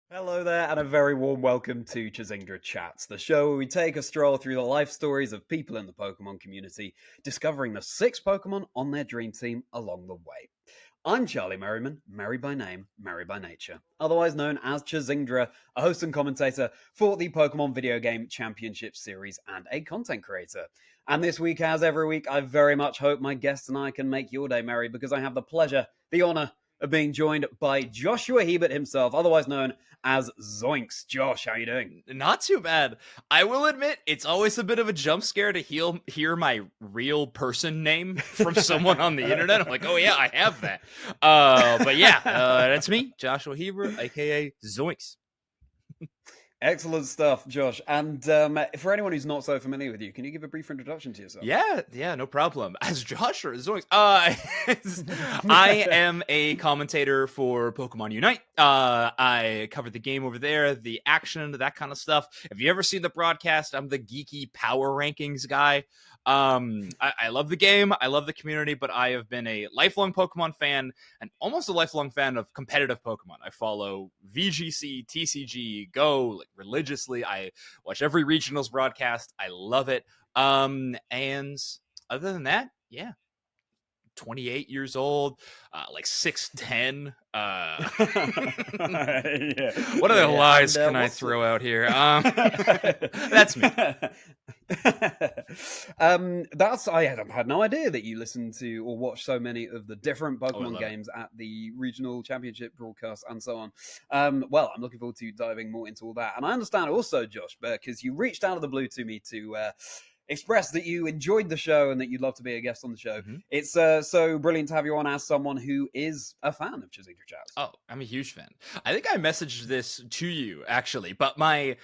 Hello there, and a very warm welcome to Chazingdra Chats, the show where we take a stroll through the life stories of people in the Pokemon community, discovering the 6 Pokemon on their dream team along the way. I'm Charlie Merriman, merry by name, merry by nature, otherwise known as Chazingdra, a host and commentator for the Pokemon Video Game Championship Series and a content creator. And this week, as every week, I very much hope my guests and I can make your day merry because I have the pleasure, the honour, of being joined by Joshua Hiebert himself, otherwise known as ZOINKS. Josh, how are you doing? Not too bad. I will admit, it's always a bit of a jump scare to hear my real person name from someone on the internet. I'm like, oh yeah, I have that. But yeah, that's me, Joshua Hiebert, aka Zoinks. Excellent stuff, Josh. And for anyone who's not so familiar with you, can you give a brief introduction to yourself? Yeah, no problem. As Josh or Zoinks, I am a commentator for Pokemon UNITE. I cover the game over there, the action, that kind of stuff. If you ever seen the broadcast, I'm the geeky power rankings guy. I love the game, I love the community, but I have been a lifelong Pokemon fan and almost a lifelong fan of competitive Pokemon. I follow VGC, TCG, Go like religiously. I watch every regionals broadcast. I love it. And other than that, yeah, 28 years old, like 6'10". Yeah. What other lies And, can I throw out here? That's me. I had no idea that you listened to or watched so many of the different Pokemon love it. games at the regional championship broadcast and so on. Well, I'm looking forward to diving more into all that. And I understand also, Josh, because you reached out of the blue to me to express that you enjoyed the show and that you'd love to be a guest on the show. Mhm. It's so brilliant to have you on as someone who is a fan of Chazingdra Chats. Oh, I'm a huge fan. I think I messaged this to you actually, but I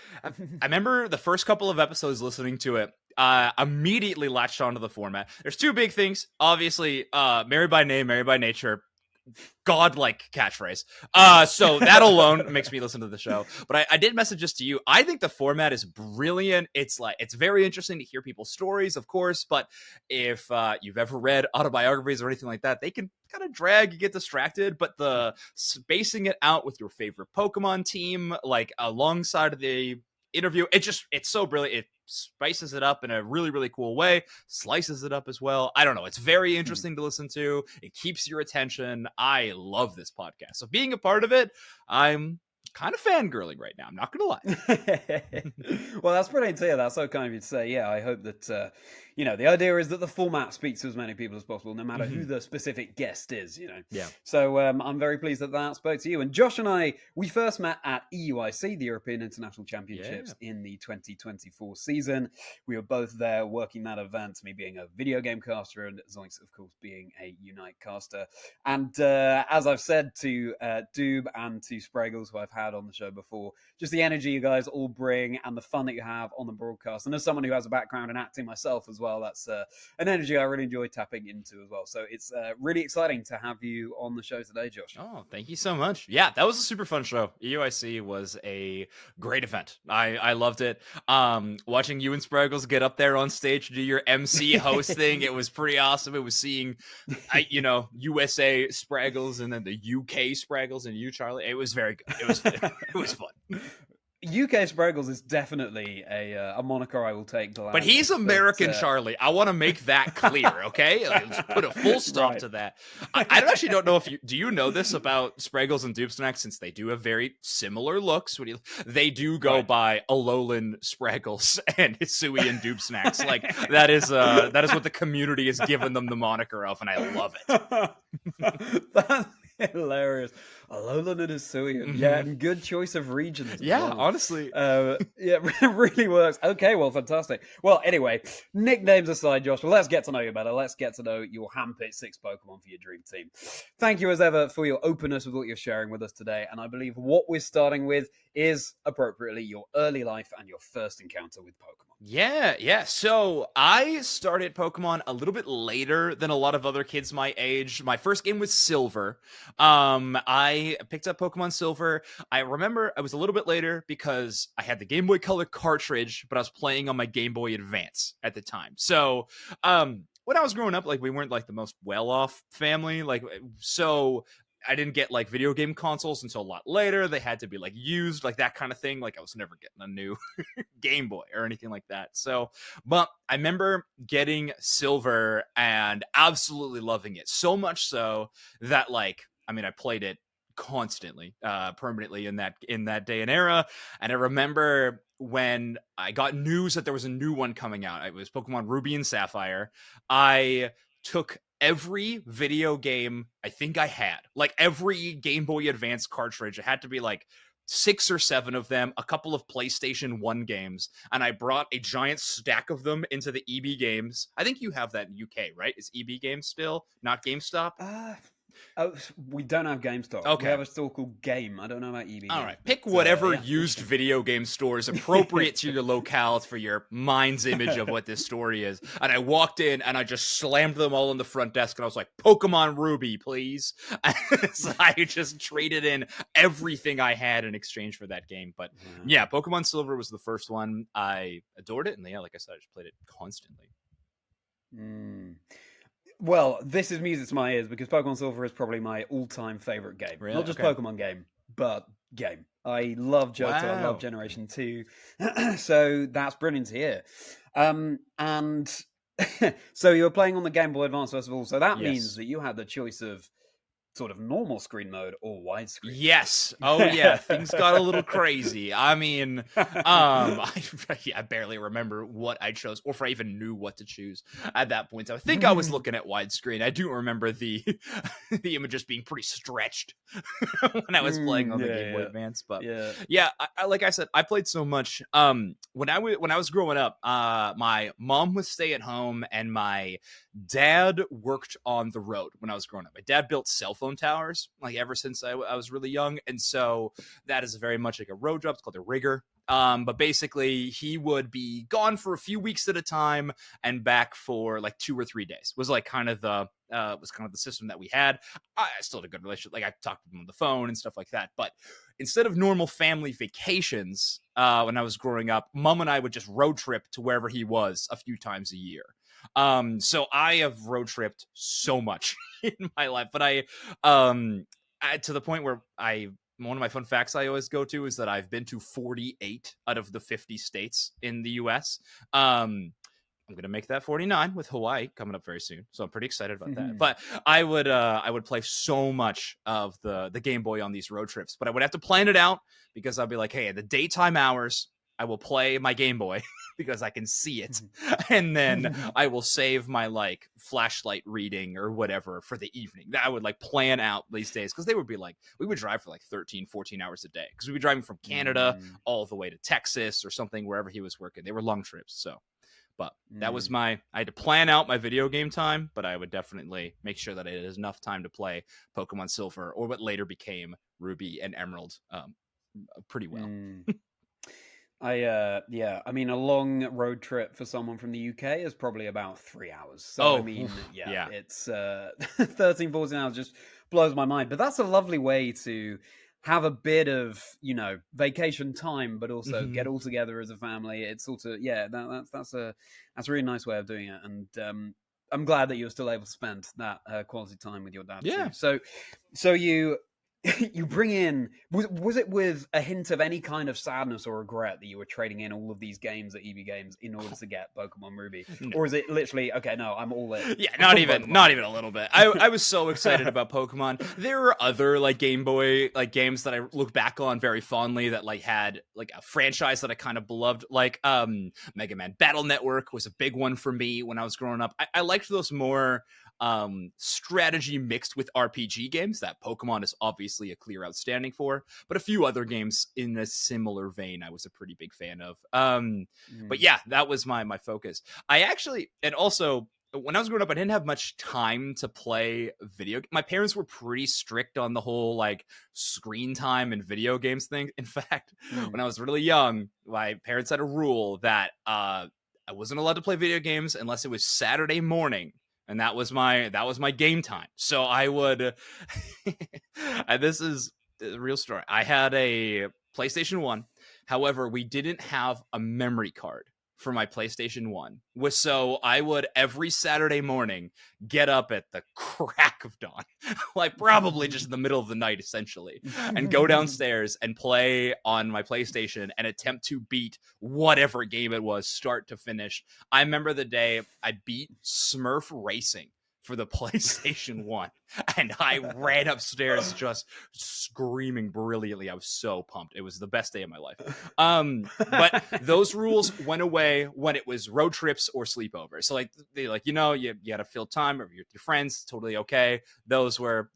remember the first couple of episodes listening to it. Immediately latched onto the format. There's two big things. Obviously, married by name, married by nature. Godlike catchphrase. So that alone makes me listen to the show. But I did message this to you. I think the format is brilliant. It's very interesting to hear people's stories, of course. But if you've ever read autobiographies or anything like that, they can kind of drag, you get distracted. But the spacing it out with your favorite Pokemon team, like alongside of the interview, it's so brilliant. It spices it up in a really, really cool way, slices it up as well. I don't know. It's very interesting to listen to. It keeps your attention. I love this podcast. So being a part of it, I'm kind of fangirling right now. I'm not going to lie. Well, that's brilliant to hear. That's so kind of you to say. Yeah, I hope that, the idea is that the format speaks to as many people as possible, no matter who the specific guest is, Yeah. So I'm very pleased that spoke to you. And Josh and I, we first met at EUIC, the European International Championships, in the 2024 season. We were both there working that event, me being a video game caster and Zoinks, of course, being a Unite caster. And as I've said to Doob and to Spraggles, who I've had on the show before, just the energy you guys all bring and the fun that you have on the broadcast. And as someone who has a background in acting myself as well, that's an energy I really enjoy tapping into as well. So it's really exciting to have you on the show today, Josh. Oh, thank you so much. Yeah, that was a super fun show. EUIC was a great event. I loved it. Watching you and Spraggles get up there on stage to do your MC host thing, it was pretty awesome. It was seeing, USA Spraggles and then the UK Spraggles and you, Charlie. It was very good. It was fun. UK Spraggles is definitely a moniker I will take. But he's American, Charlie. I want to make that clear, okay? Let's put a full stop to that. I actually don't know if do you know this about Spraggles and Doobsnax, since they do have very similar looks. They do go by Alolan Spraggles and Hisui and Doobsnax. Like that is what the community has given them the moniker of, and I love it. That's hilarious. Alolan and Hisui. Yeah, and good choice of regions. Yeah, honestly. Yeah, it really works. Okay, well, fantastic. Well, anyway, nicknames aside, Josh, let's get to know you better. Let's get to know your handpicked 6 Pokemon for your dream team. Thank you as ever for your openness with what you're sharing with us today. And I believe what we're starting with is appropriately your early life and your first encounter with Pokemon. Yeah. So I started Pokemon a little bit later than a lot of other kids my age. My first game was Silver. I picked up Pokemon Silver. I remember I was a little bit later because I had the Game Boy Color cartridge, but I was playing on my Game Boy Advance at the time. So, when I was growing up, like we weren't like the most well-off family, so I didn't get like video game consoles until a lot later. They had to be like used, like that kind of thing. Like I was never getting a new Game Boy or anything like that. So, but I remember getting Silver and absolutely loving it. So much so that like, I mean, I played it constantly, permanently in that day and era. And I remember when I got news that there was a new one coming out. It was Pokemon Ruby and Sapphire. I took every video game I think I had, like every Game Boy Advance cartridge. It had to be like 6 or 7 of them, a couple of PlayStation 1 games, and I brought a giant stack of them into the EB Games. I think you have that in UK, right? Is EB Games still, not GameStop? Oh, we don't have GameStop. Okay. We have a store called Game. I don't know about EB. All right. Pick whatever used video game store is appropriate to your locale for your mind's image of what this story is. And I walked in and I just slammed them all on the front desk and I was like, Pokemon Ruby, please. So I just traded in everything I had in exchange for that game. But yeah, Pokemon Silver was the first one. I adored it. And yeah, like I said, I just played it constantly. Well, this is music to my ears because Pokemon Silver is probably my all-time favorite game. Really? Not just Pokemon game, but game. I love Johto. Wow. I love Generation 2. So that's brilliant to hear. And so you were playing on the Game Boy Advance, first of all. So that means that you had the choice of sort of normal screen mode or widescreen. Yes. Oh yeah, things got a little crazy. I mean, I barely remember what I chose, or if I even knew what to choose at that point. So I think I was looking at widescreen. I do remember the images being pretty stretched when I was playing on the Game Boy Advance. But yeah, I like I said, I played so much. When I was growing up, my mom would stay at home, and my dad worked on the road when I was growing up. My dad built cell phone towers, like ever since I was really young, and so that is very much like a road job. It's called a rigger. But basically, he would be gone for a few weeks at a time and back for like 2 or 3 days. Was like kind of the system that we had. I still had a good relationship. Like I talked to him on the phone and stuff like that. But instead of normal family vacations, when I was growing up, Mom and I would just road trip to wherever he was a few times a year. So I have road tripped so much in my life, but I to the point where one of my fun facts I always go to is that I've been to 48 out of the 50 states in the US. I'm going to make that 49 with Hawaii coming up very soon. So I'm pretty excited about that. But I would play so much of the Game Boy on these road trips, but I would have to plan it out because I'd be like, hey, at the daytime hours, I will play my Game Boy because I can see it. And then I will save my like flashlight reading or whatever for the evening. That I would like plan out these days because they would be like, we would drive for like 13, 14 hours a day because we'd be driving from Canada all the way to Texas or something, wherever he was working. They were long trips. So, but that was I had to plan out my video game time, but I would definitely make sure that it is enough time to play Pokemon Silver or what later became Ruby and Emerald pretty well. I mean, a long road trip for someone from the UK is probably about 3 hours. So, I mean, it's 13, 14 hours just blows my mind. But that's a lovely way to have a bit of, vacation time, but also get all together as a family. It's sort of, that's a really nice way of doing it. And I'm glad that you were still able to spend that quality time with your dad. Yeah. Too. So you bring in, was it with a hint of any kind of sadness or regret that you were trading in all of these games at EB Games in order to get Pokemon Ruby? No. Or is it literally, okay, no, I'm all in? Yeah, not even a little bit. I was so excited about Pokemon. There were other like Game Boy like games that I look back on very fondly that like had like a franchise that I kind of beloved. Like Mega Man Battle Network was a big one for me when I was growing up. I liked those more strategy mixed with RPG games that Pokemon is obviously a clear outstanding for, but a few other games in a similar vein I was a pretty big fan of. But yeah, that was my focus. I actually, and also when I was growing up, I didn't have much time to play video. My parents were pretty strict on the whole like screen time and video games thing. In fact, when I was really young, my parents had a rule that I wasn't allowed to play video games unless it was Saturday morning. And that was my game time. So I would, and this is a real story. I had a PlayStation 1. However, we didn't have a memory card for my PlayStation 1 was so I would every Saturday morning get up at the crack of dawn, like probably just in the middle of the night essentially, and go downstairs and play on my PlayStation and attempt to beat whatever game it was start to finish. I remember the day I beat Smurf Racing for the PlayStation 1, and I ran upstairs just screaming brilliantly. I was so pumped. It was the best day of my life. But those rules went away when it was road trips or sleepovers. So like they you had to fill time with your friends, totally okay. Those were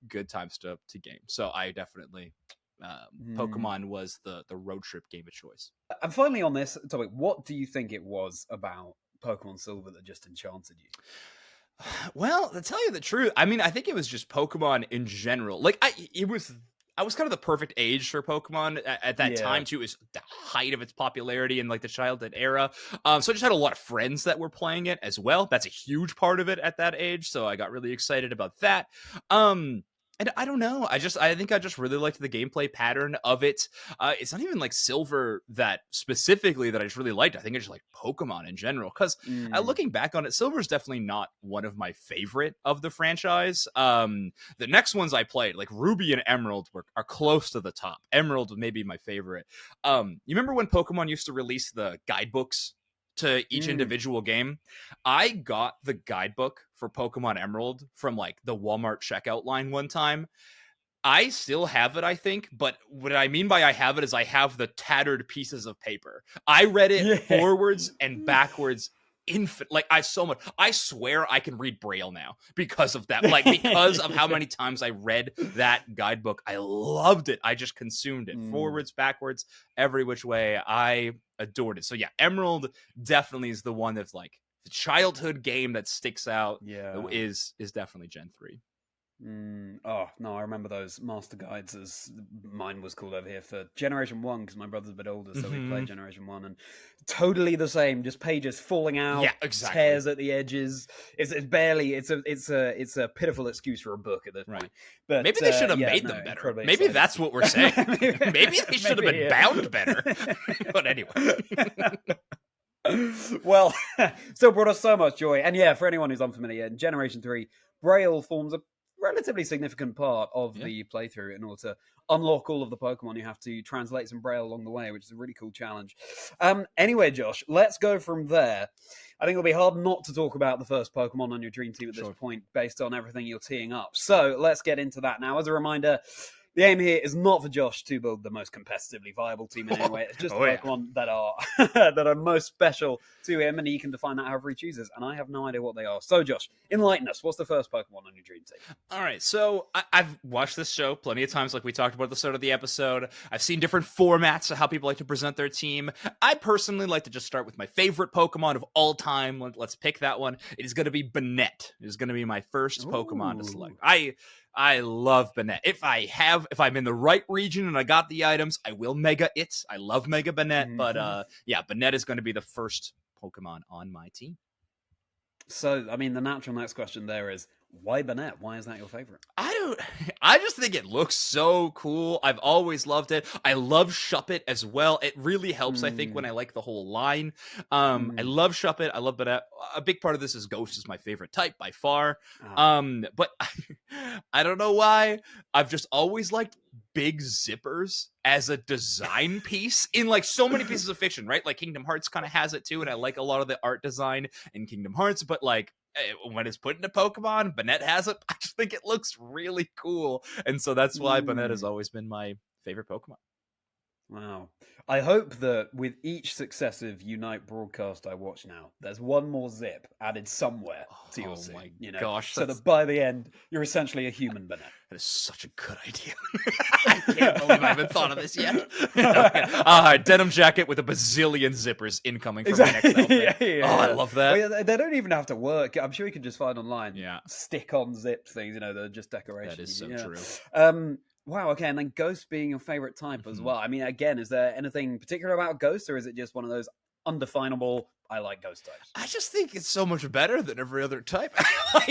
good times to game. So I definitely Pokemon was the road trip game of choice. And finally on this topic, what do you think it was about Pokemon Silver that just enchanted you? Well, to tell you the truth, I mean, I think it was just Pokemon in general. Like, I was kind of the perfect age for Pokemon at that time too. It was the height of its popularity in like the childhood era. So I just had a lot of friends that were playing it as well. That's a huge part of it at that age. So I got really excited about that. And I don't know. I think I just really liked the gameplay pattern of it. It's not even like Silver that specifically that I just really liked. I think I just like Pokemon in general. Because looking back on it, Silver is definitely not one of my favorite of the franchise. The next ones I played, like Ruby and Emerald, are close to the top. Emerald may be my favorite. You remember when Pokemon used to release the guidebooks to each individual game? I got the guidebook for Pokemon Emerald from like the Walmart checkout line one time. I still have it, I think, but what I mean by I have it is I have the tattered pieces of paper. I read it forwards and backwards I swear I can read Braille now because of that. Like, because of how many times I read that guidebook. I loved it. I just consumed it forwards, backwards, every which way. I adored it. So yeah, Emerald definitely is the one that's like the childhood game that sticks out. Is definitely Gen 3. Oh no, I remember those master guides, as mine was called over here, for Generation 1, because my brother's a bit older, so we played Generation 1, and totally the same, just pages falling out, tears at the edges. It's barely, it's a pitiful excuse for a book at this point. But maybe they should have made them better. Maybe that's what we're saying. Maybe they should have been bound better. But anyway. Well, still brought us so much joy. And yeah, for anyone who's unfamiliar, in Generation 3, Braille forms a relatively significant part of the playthrough. In order to unlock all of the Pokemon, you have to translate some Braille along the way, which is a really cool challenge. Anyway, Josh, let's go from there. I think it'll be hard not to talk about the first Pokemon on your dream team at this point, based on everything you're teeing up. So let's get into that now. As a reminder, the aim here is not for Josh to build the most competitively viable team in any way. It's just the Pokemon that are most special to him, and he can define that however he chooses. And I have no idea what they are. So, Josh, enlighten us. What's the first Pokemon on your dream team? All right, so I've watched this show plenty of times, like we talked about at the start of the episode. I've seen different formats of how people like to present their team. I personally like to just start with my favorite Pokemon of all time. Let's pick that one. It is going to be Banette. It is going to be my first Pokemon to select. I love Banette. If I'm in the right region and I got the items, I will Mega it. I love Mega Banette, but Banette is going to be the first Pokemon on my team. So, I mean, the natural next question there is, why Banette? Why is that your favorite? I just think it looks so cool. I've always loved it. I love Shuppet as well. It really helps, I think, when I like the whole line. I love Shuppet. I love Banette. A big part of this is Ghost is my favorite type by far. But I don't know why. I've just always liked big zippers as a design piece in like so many pieces of fiction, right? Like Kingdom Hearts kind of has it too, and I like a lot of the art design in Kingdom Hearts, but like when it's put into Pokemon, Banette has it. I just think it looks really cool. And so that's why Banette has always been my favorite Pokemon. Wow. I hope that with each successive Unite broadcast I watch now, there's one more zip added somewhere to your scene. My gosh. So that by the end, you're essentially a human Banette. That is such a good idea. I can't believe I haven't thought of this yet. Denim jacket with a bazillion zippers incoming from my next outfit. I love that. Well, they don't even have to work. I'm sure you can just find online stick-on zip things, they're just decorations. That is so true. Wow, okay, and then Ghost being your favorite type as well. I mean, again, is there anything particular about Ghost, or is it just one of those undefinable, I like ghost types. I just think it's so much better than every other type. I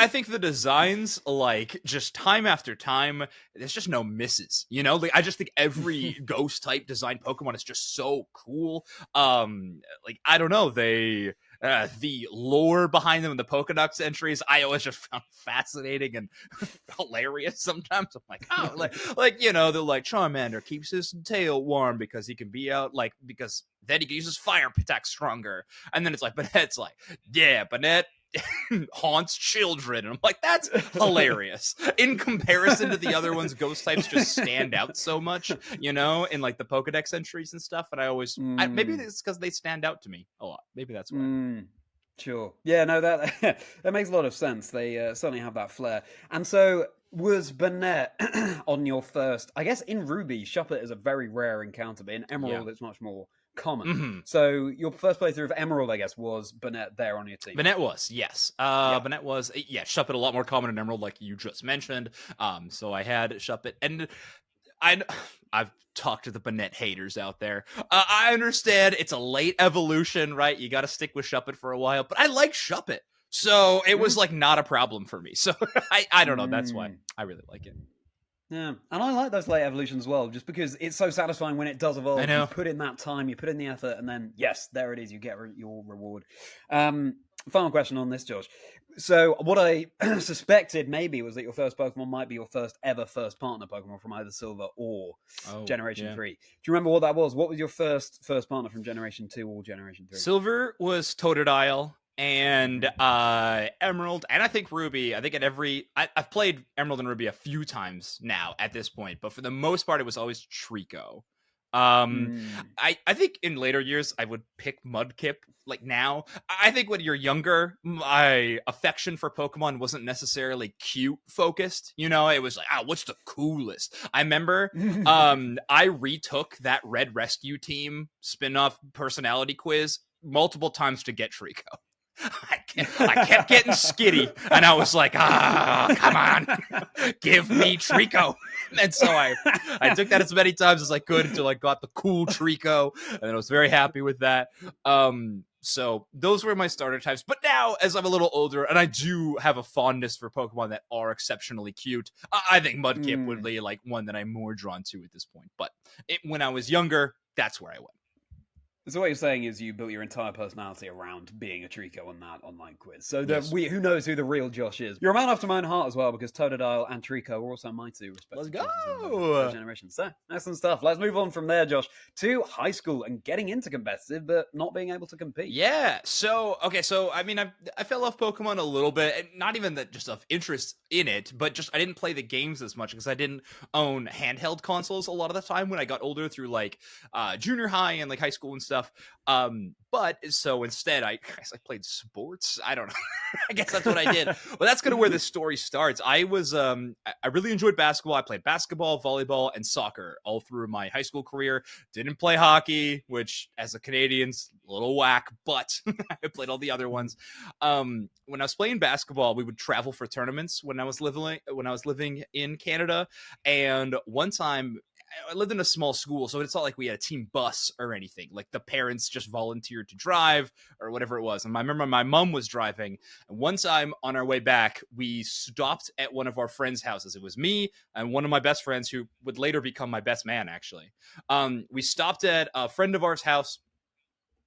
think the designs, like, just time after time, there's just no misses. You know, like I just think every ghost type design Pokemon is just so cool. Like I don't know, the lore behind them and the Pokedex entries, I always just found fascinating and hilarious. Sometimes I'm like, oh, like you know, they're like Charmander keeps his tail warm because he can be out, like because then he can use his fire attack stronger. And then it's like, Banette's like, yeah, Banette haunts children. And I'm like, that's hilarious. In comparison to the other ones, ghost types just stand out so much, you know, in like the Pokedex entries and stuff. And I always, maybe it's because they stand out to me a lot. Maybe that's why. Sure. Yeah, no, that that makes a lot of sense. They certainly have that flair. And so was Banette on your first, I guess in Ruby, Shuppet is a very rare encounter, but in Emerald it's much more common. So your first playthrough of Emerald, I guess, was Banette there on your team. Banette was, yes. Banette was, yeah, Shuppet a lot more common in Emerald, like you just mentioned. So I had Shuppet, and I've talked to the Banette haters out there. I understand it's a late evolution, right? You got to stick with Shuppet for a while, but I like Shuppet. So it was like not a problem for me. So I don't know. That's why I really like it. Yeah, and I like those late evolutions as well, just because it's so satisfying when it does evolve. I know. You put in that time, you put in the effort, and then, yes, there it is. You get your reward. Final question on this, Josh. So what I suspected maybe was that your first Pokemon might be your first ever first partner Pokemon from either Silver or Generation 3. Do you remember what that was? What was your first partner from Generation 2 or Generation 3? Silver was Totodile. And Emerald, and I think Ruby. I think at I've played Emerald and Ruby a few times now at this point, but for the most part, it was always Trico. I think in later years I would pick Mudkip. Like now, I think when you're younger, my affection for Pokemon wasn't necessarily cute focused. You know, it was like, what's the coolest? I remember I retook that Red Rescue Team spin-off personality quiz multiple times to get Trico. I kept getting skitty, and I was like, come on, give me Trico. And so I took that as many times as I could until I got the cool Trico, and I was very happy with that. So those were my starter types. But now, as I'm a little older, and I do have a fondness for Pokemon that are exceptionally cute, I think Mudkip would be like one that I'm more drawn to at this point. But when I was younger, that's where I went. So what you're saying is you built your entire personality around being a Trico on that online quiz. So who knows who the real Josh is? You're a man after my own heart as well, because Totodile and Trico are also my two respective generations. So excellent stuff. Let's move on from there, Josh, to high school and getting into competitive, but not being able to compete. Yeah. So I mean, I fell off Pokemon a little bit, and not even that just of interest in it, but just I didn't play the games as much because I didn't own handheld consoles a lot of the time when I got older through like junior high and like high school and stuff. But so instead I played sports. I don't know. I guess that's what I did. Well, that's kind of where the story starts. I was I really enjoyed basketball. I played basketball, volleyball, and soccer all through my high school career. Didn't play hockey, which as a Canadian's a little whack, but I played all the other ones. When I was playing basketball, we would travel for tournaments when I was living in Canada. And one time I lived in a small school, so it's not like we had a team bus or anything. Like the parents just volunteered to drive or whatever it was. And I remember my mom was driving. And one time on our way back, we stopped at one of our friends' houses. It was me and one of my best friends who would later become my best man, actually. We stopped at a friend of ours' house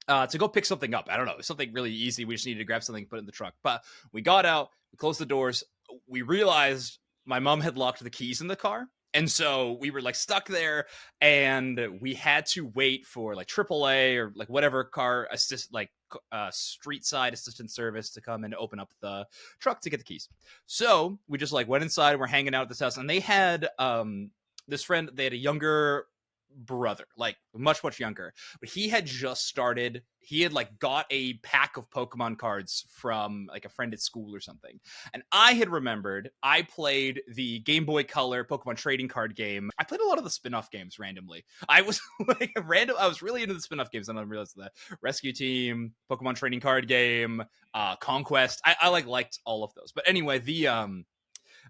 to go pick something up. I don't know. It was something really easy. We just needed to grab something, put it in the truck. But we got out, we closed the doors. We realized my mom had locked the keys in the car. And so we were like stuck there, and we had to wait for like AAA or like whatever car street side assistance service to come and open up the truck to get the keys. So we just like went inside and we're hanging out at this house, and they had this friend. They had a younger brother, like much younger, but he had just started. He had like got a pack of Pokemon cards from like a friend at school or something, and I had remembered I played the Game Boy Color Pokemon trading card game. I played a lot of the spin-off games randomly. I was like I was really into the spin-off games, and I realized that Rescue Team, Pokemon trading card game, Conquest. I liked all of those. But anyway,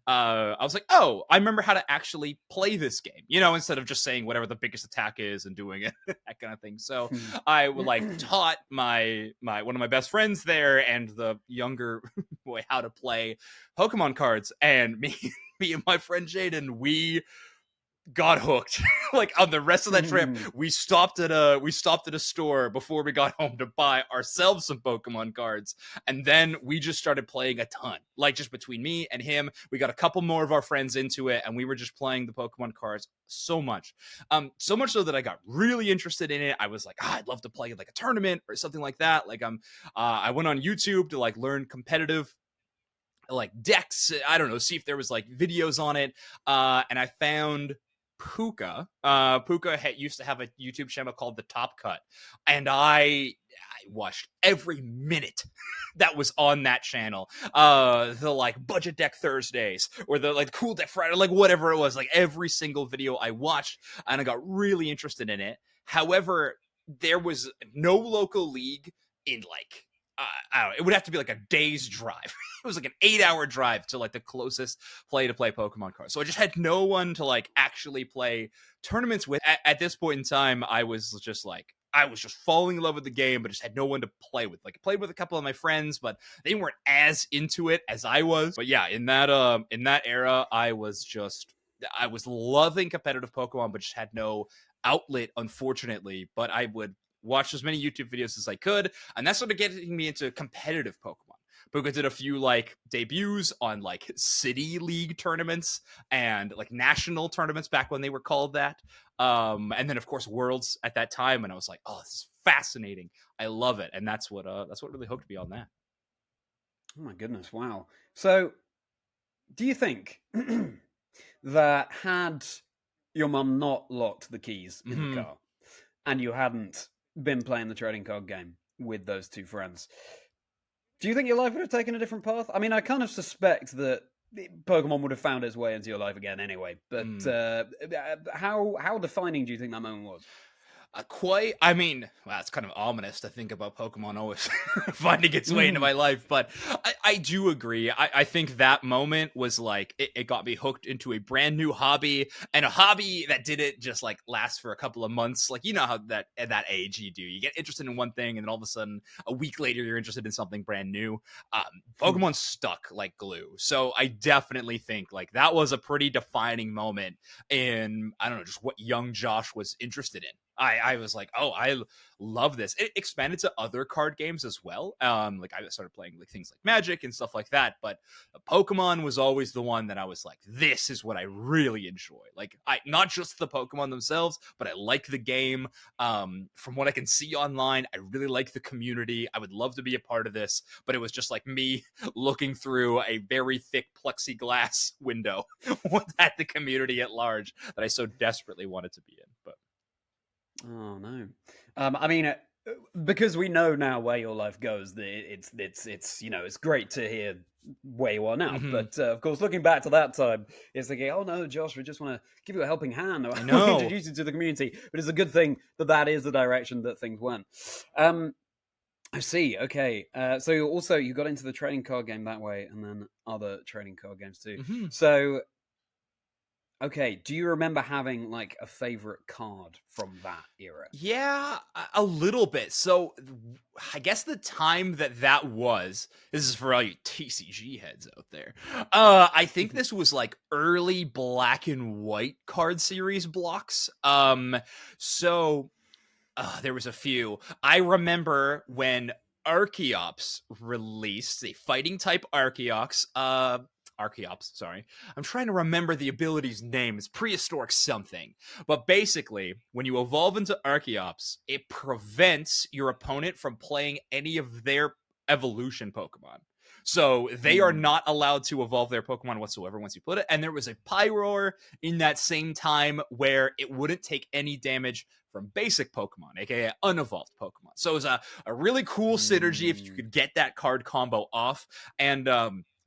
I was like, oh, I remember how to actually play this game, you know, instead of just saying whatever the biggest attack is and doing it, that kind of thing. So I would like taught my one of my best friends there and the younger boy how to play Pokemon cards, and me and my friend Jaden, we got hooked. Like on the rest of that trip, we stopped at a store before we got home to buy ourselves some Pokemon cards, and then we just started playing a ton. Like just between me and him, we got a couple more of our friends into it, and we were just playing the Pokemon cards so much, so much so that I got really interested in it. I was like, I'd love to play like a tournament or something like that. Like I went on YouTube to like learn competitive like decks. I don't know, see if there was like videos on it, and I found Puka. Puka used to have a YouTube channel called The Top Cut, and I watched every minute that was on that channel. The like budget deck Thursdays or the like cool deck Friday, like whatever it was, like every single video I watched, and I got really interested in it. However, there was no local league in like I don't know, it would have to be like a day's drive. It was like an 8-hour drive to like the closest play Pokemon cards. So I just had no one to like actually play tournaments with. At this point in time, I was just falling in love with the game, but just had no one to play with. Like I played with a couple of my friends, but they weren't as into it as I was. But yeah, in that era, I was loving competitive Pokemon, but just had no outlet, unfortunately. But I would watch as many YouTube videos as I could, and that's sort of getting me into competitive Pokemon. Puka did a few like debuts on like city league tournaments and like national tournaments back when they were called that. And then of course Worlds at that time, and I was like, oh, this is fascinating. I love it, and that's what really hooked me on that. Oh my goodness! Wow. So, do you think that had your mum not locked the keys in the car and you hadn't been playing the trading card game with those two friends, do you think your life would have taken a different path? I mean, I kind of suspect that Pokemon would have found its way into your life again anyway. But how defining do you think that moment was? Quite. I mean, well, it's kind of ominous to think about Pokemon always finding its way into my life, but I do agree. I think that moment was like, it got me hooked into a brand new hobby, and a hobby that didn't just like last for a couple of months. Like, you know how that at that age you do. You get interested in one thing, and then all of a sudden, a week later, you're interested in something brand new. Pokemon stuck like glue. So I definitely think like that was a pretty defining moment in, I don't know, just what young Josh was interested in. I was like, oh, I love this. It expanded to other card games as well. Like I started playing like things like Magic and stuff like that. But Pokemon was always the one that I was like, this is what I really enjoy. Like not just the Pokemon themselves, but I like the game. From what I can see online, I really like the community. I would love to be a part of this, but it was just like me looking through a very thick plexiglass window at the community at large that I so desperately wanted to be in. But oh no, I mean, because we know now where your life goes. It's it's great to hear where you are now. But of course, looking back to that time, it's thinking, oh no, Josh, we just want to give you a helping hand. I know. Introduce you to the community. But it's a good thing that is the direction that things went. I see. Okay. So you got into the trading card game that way, and then other trading card games too. So. Okay, do you remember having like a favorite card from that era? Yeah, a little bit. So I guess the time that was, this is for all you TCG heads out there. I think this was like early black and white card series blocks. So there was a few. I remember when Archeops released, a fighting type Archeops, sorry. I'm trying to remember the ability's name. It's prehistoric something. But basically, when you evolve into Archeops, it prevents your opponent from playing any of their evolution Pokemon. So they are not allowed to evolve their Pokemon whatsoever once you put it. And there was a Pyroar in that same time where it wouldn't take any damage from basic Pokemon, aka unevolved Pokemon. So it was a really cool synergy if you could get that card combo off. And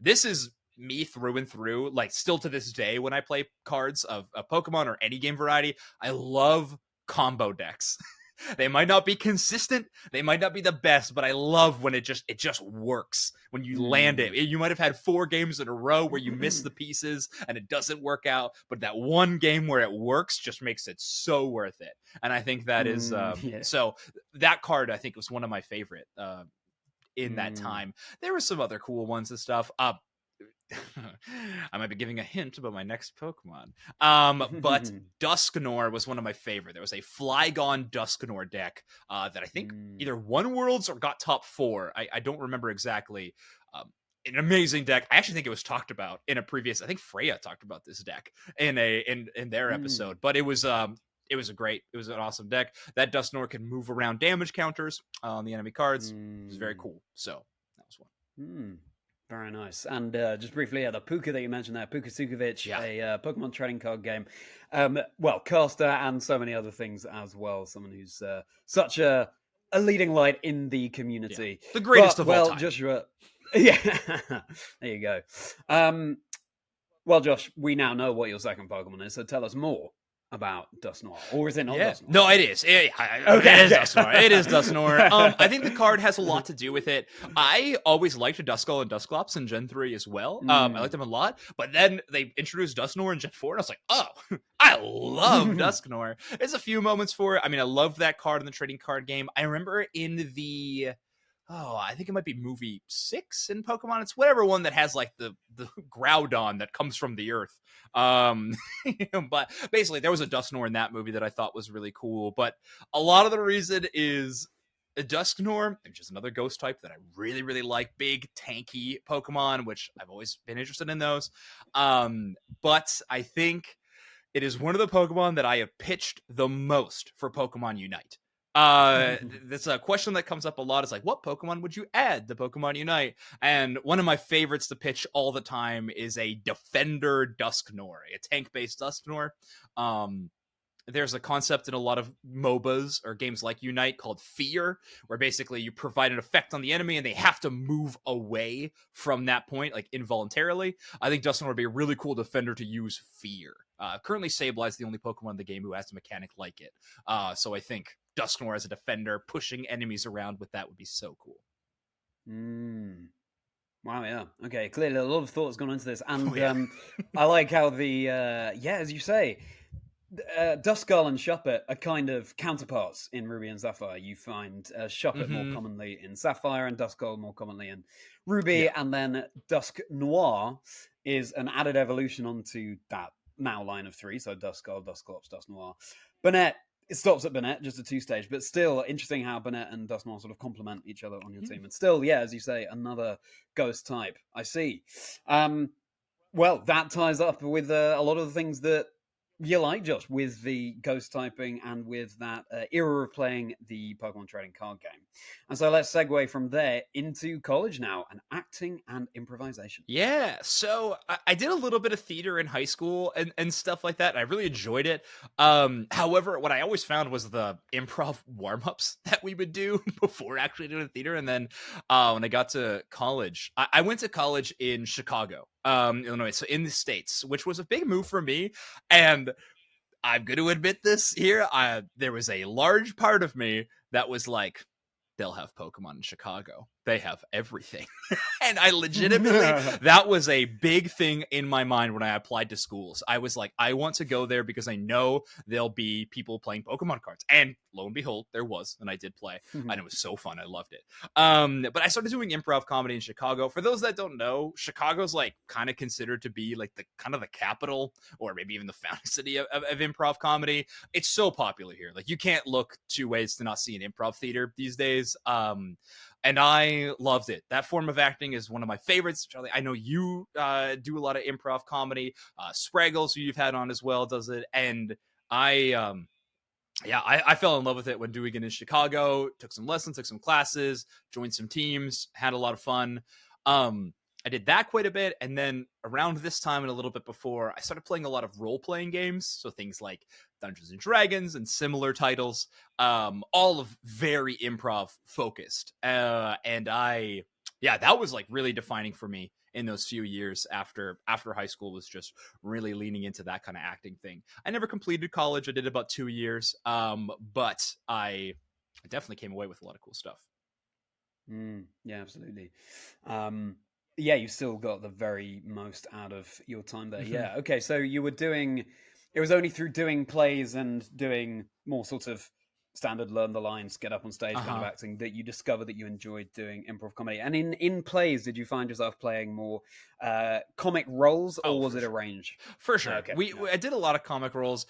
this is me through and through. Like still to this day, when I play cards of Pokemon or any game variety, I love combo decks. They might not be consistent, they might not be the best, but I love when it just works. When you land it, you might have had 4 games in a row where you miss the pieces and it doesn't work out, but that one game where it works just makes it so worth it. And I think that is so that card I think was one of my favorite in that time. There were some other cool ones and stuff. I might be giving a hint about my next Pokemon. But Dusknoir was one of my favorite. There was a Flygon Dusknoir deck that I think either won Worlds or got top 4. I don't remember exactly. An amazing deck. I actually think it was talked about in a previous. I think Freya talked about this deck in their episode. But it was an awesome deck. That Dusknoir can move around damage counters on the enemy cards. It was very cool. So that was one. Very nice. And just briefly, the Puka that you mentioned there, Puka Sukovic, a Pokemon trading card game. Caster and so many other things as well. Someone who's such a leading light in the community. Yeah. The greatest of all time. Joshua, yeah, there you go. Josh, we now know what your second Pokemon is, so tell us more about Dusknoir, or is it not Dusknoir? No, it is. It is Dusknoir. It is Dusknoir. I think the card has a lot to do with it. I always liked Duskull and Dusclops in Gen 3 as well. I liked them a lot, but then they introduced Dusknoir in Gen 4, and I was like, oh, I love Dusknoir. There's a few moments for it. I mean, I loved that card in the trading card game. I remember in the... I think it might be movie 6 in Pokemon. It's whatever one that has like the Groudon that comes from the earth. But basically there was a Dusknoir in that movie that I thought was really cool. But a lot of the reason is a Dusknoir, which is another ghost type that I really, really like. Big, tanky Pokemon, which I've always been interested in those. But I think it is one of the Pokemon that I have pitched the most for Pokemon Unite. That's a question that comes up a lot. Is like, what Pokemon would you add to Pokemon Unite? And one of my favorites to pitch all the time is a Defender Dusknoir, a tank-based Dusknoir. There's a concept in a lot of MOBAs or games like Unite called Fear, where basically you provide an effect on the enemy and they have to move away from that point, like involuntarily. I think Dusknoir would be a really cool defender to use Fear. Currently, Sableye is the only Pokemon in the game who has a mechanic like it. So I think Dusknoir as a defender, pushing enemies around with that would be so cool. Wow, yeah. Okay, clearly a lot of thought has gone into this. And I like how the, as you say, Duskull and Shuppet are kind of counterparts in Ruby and Sapphire. You find Shuppet more commonly in Sapphire and Duskull more commonly in Ruby. And then Dusknoir is an added evolution onto that now line of 3. So Duskull, Dusclops, Dusknoir. Banette. It stops at Banette, just a 2-stage, but still interesting how Banette and Dusknoir sort of complement each other on your team. And still, as you say, another ghost type. I see. That ties up with a lot of the things that you like, Josh, with the ghost typing and with that era of playing the Pokemon trading card game. And so let's segue from there into college now, and acting and improvisation. Yeah, so I did a little bit of theater in high school and stuff like that. And I really enjoyed it. However, what I always found was the improv warm-ups that we would do before actually doing theater. And then when I got to college, I went to college in Chicago, Illinois, so in the States, which was a big move for me. And I'm going to admit this here. There was a large part of me that was like, they'll have Pokemon in Chicago. They have everything. And I legitimately, that was a big thing in my mind when I applied to schools. I was like, I want to go there because I know there'll be people playing Pokemon cards. And lo and behold, there was, and I did play. And it was so fun. I loved it. But I started doing improv comedy in Chicago. For those that don't know, Chicago's like kind of considered to be like the kind of the capital, or maybe even the founding city of improv comedy. It's so popular here. Like you can't look 2 ways to not see an improv theater these days. And I loved it. That form of acting is one of my favorites. Charlie, I know you do a lot of improv comedy. Spraggles, who you've had on as well, does it. And I fell in love with it when doing it in Chicago. Took some lessons, took some classes, joined some teams, had a lot of fun. I did that quite a bit. And then around this time and a little bit before, I started playing a lot of role-playing games. So things like Dungeons and Dragons and similar titles, all of very improv focused. That was like really defining for me in those few years after high school was just really leaning into that kind of acting thing. I never completed college. I did about 2 years, but I definitely came away with a lot of cool stuff. Yeah, absolutely. Yeah, you still got the very most out of your time there. Yeah. Okay, so you were doing. It was only through doing plays and doing more sort of standard learn the lines, get up on stage kind of acting that you discovered that you enjoyed doing improv comedy. And in plays, did you find yourself playing more comic roles, or was it a range? For sure. Okay. I did a lot of comic roles.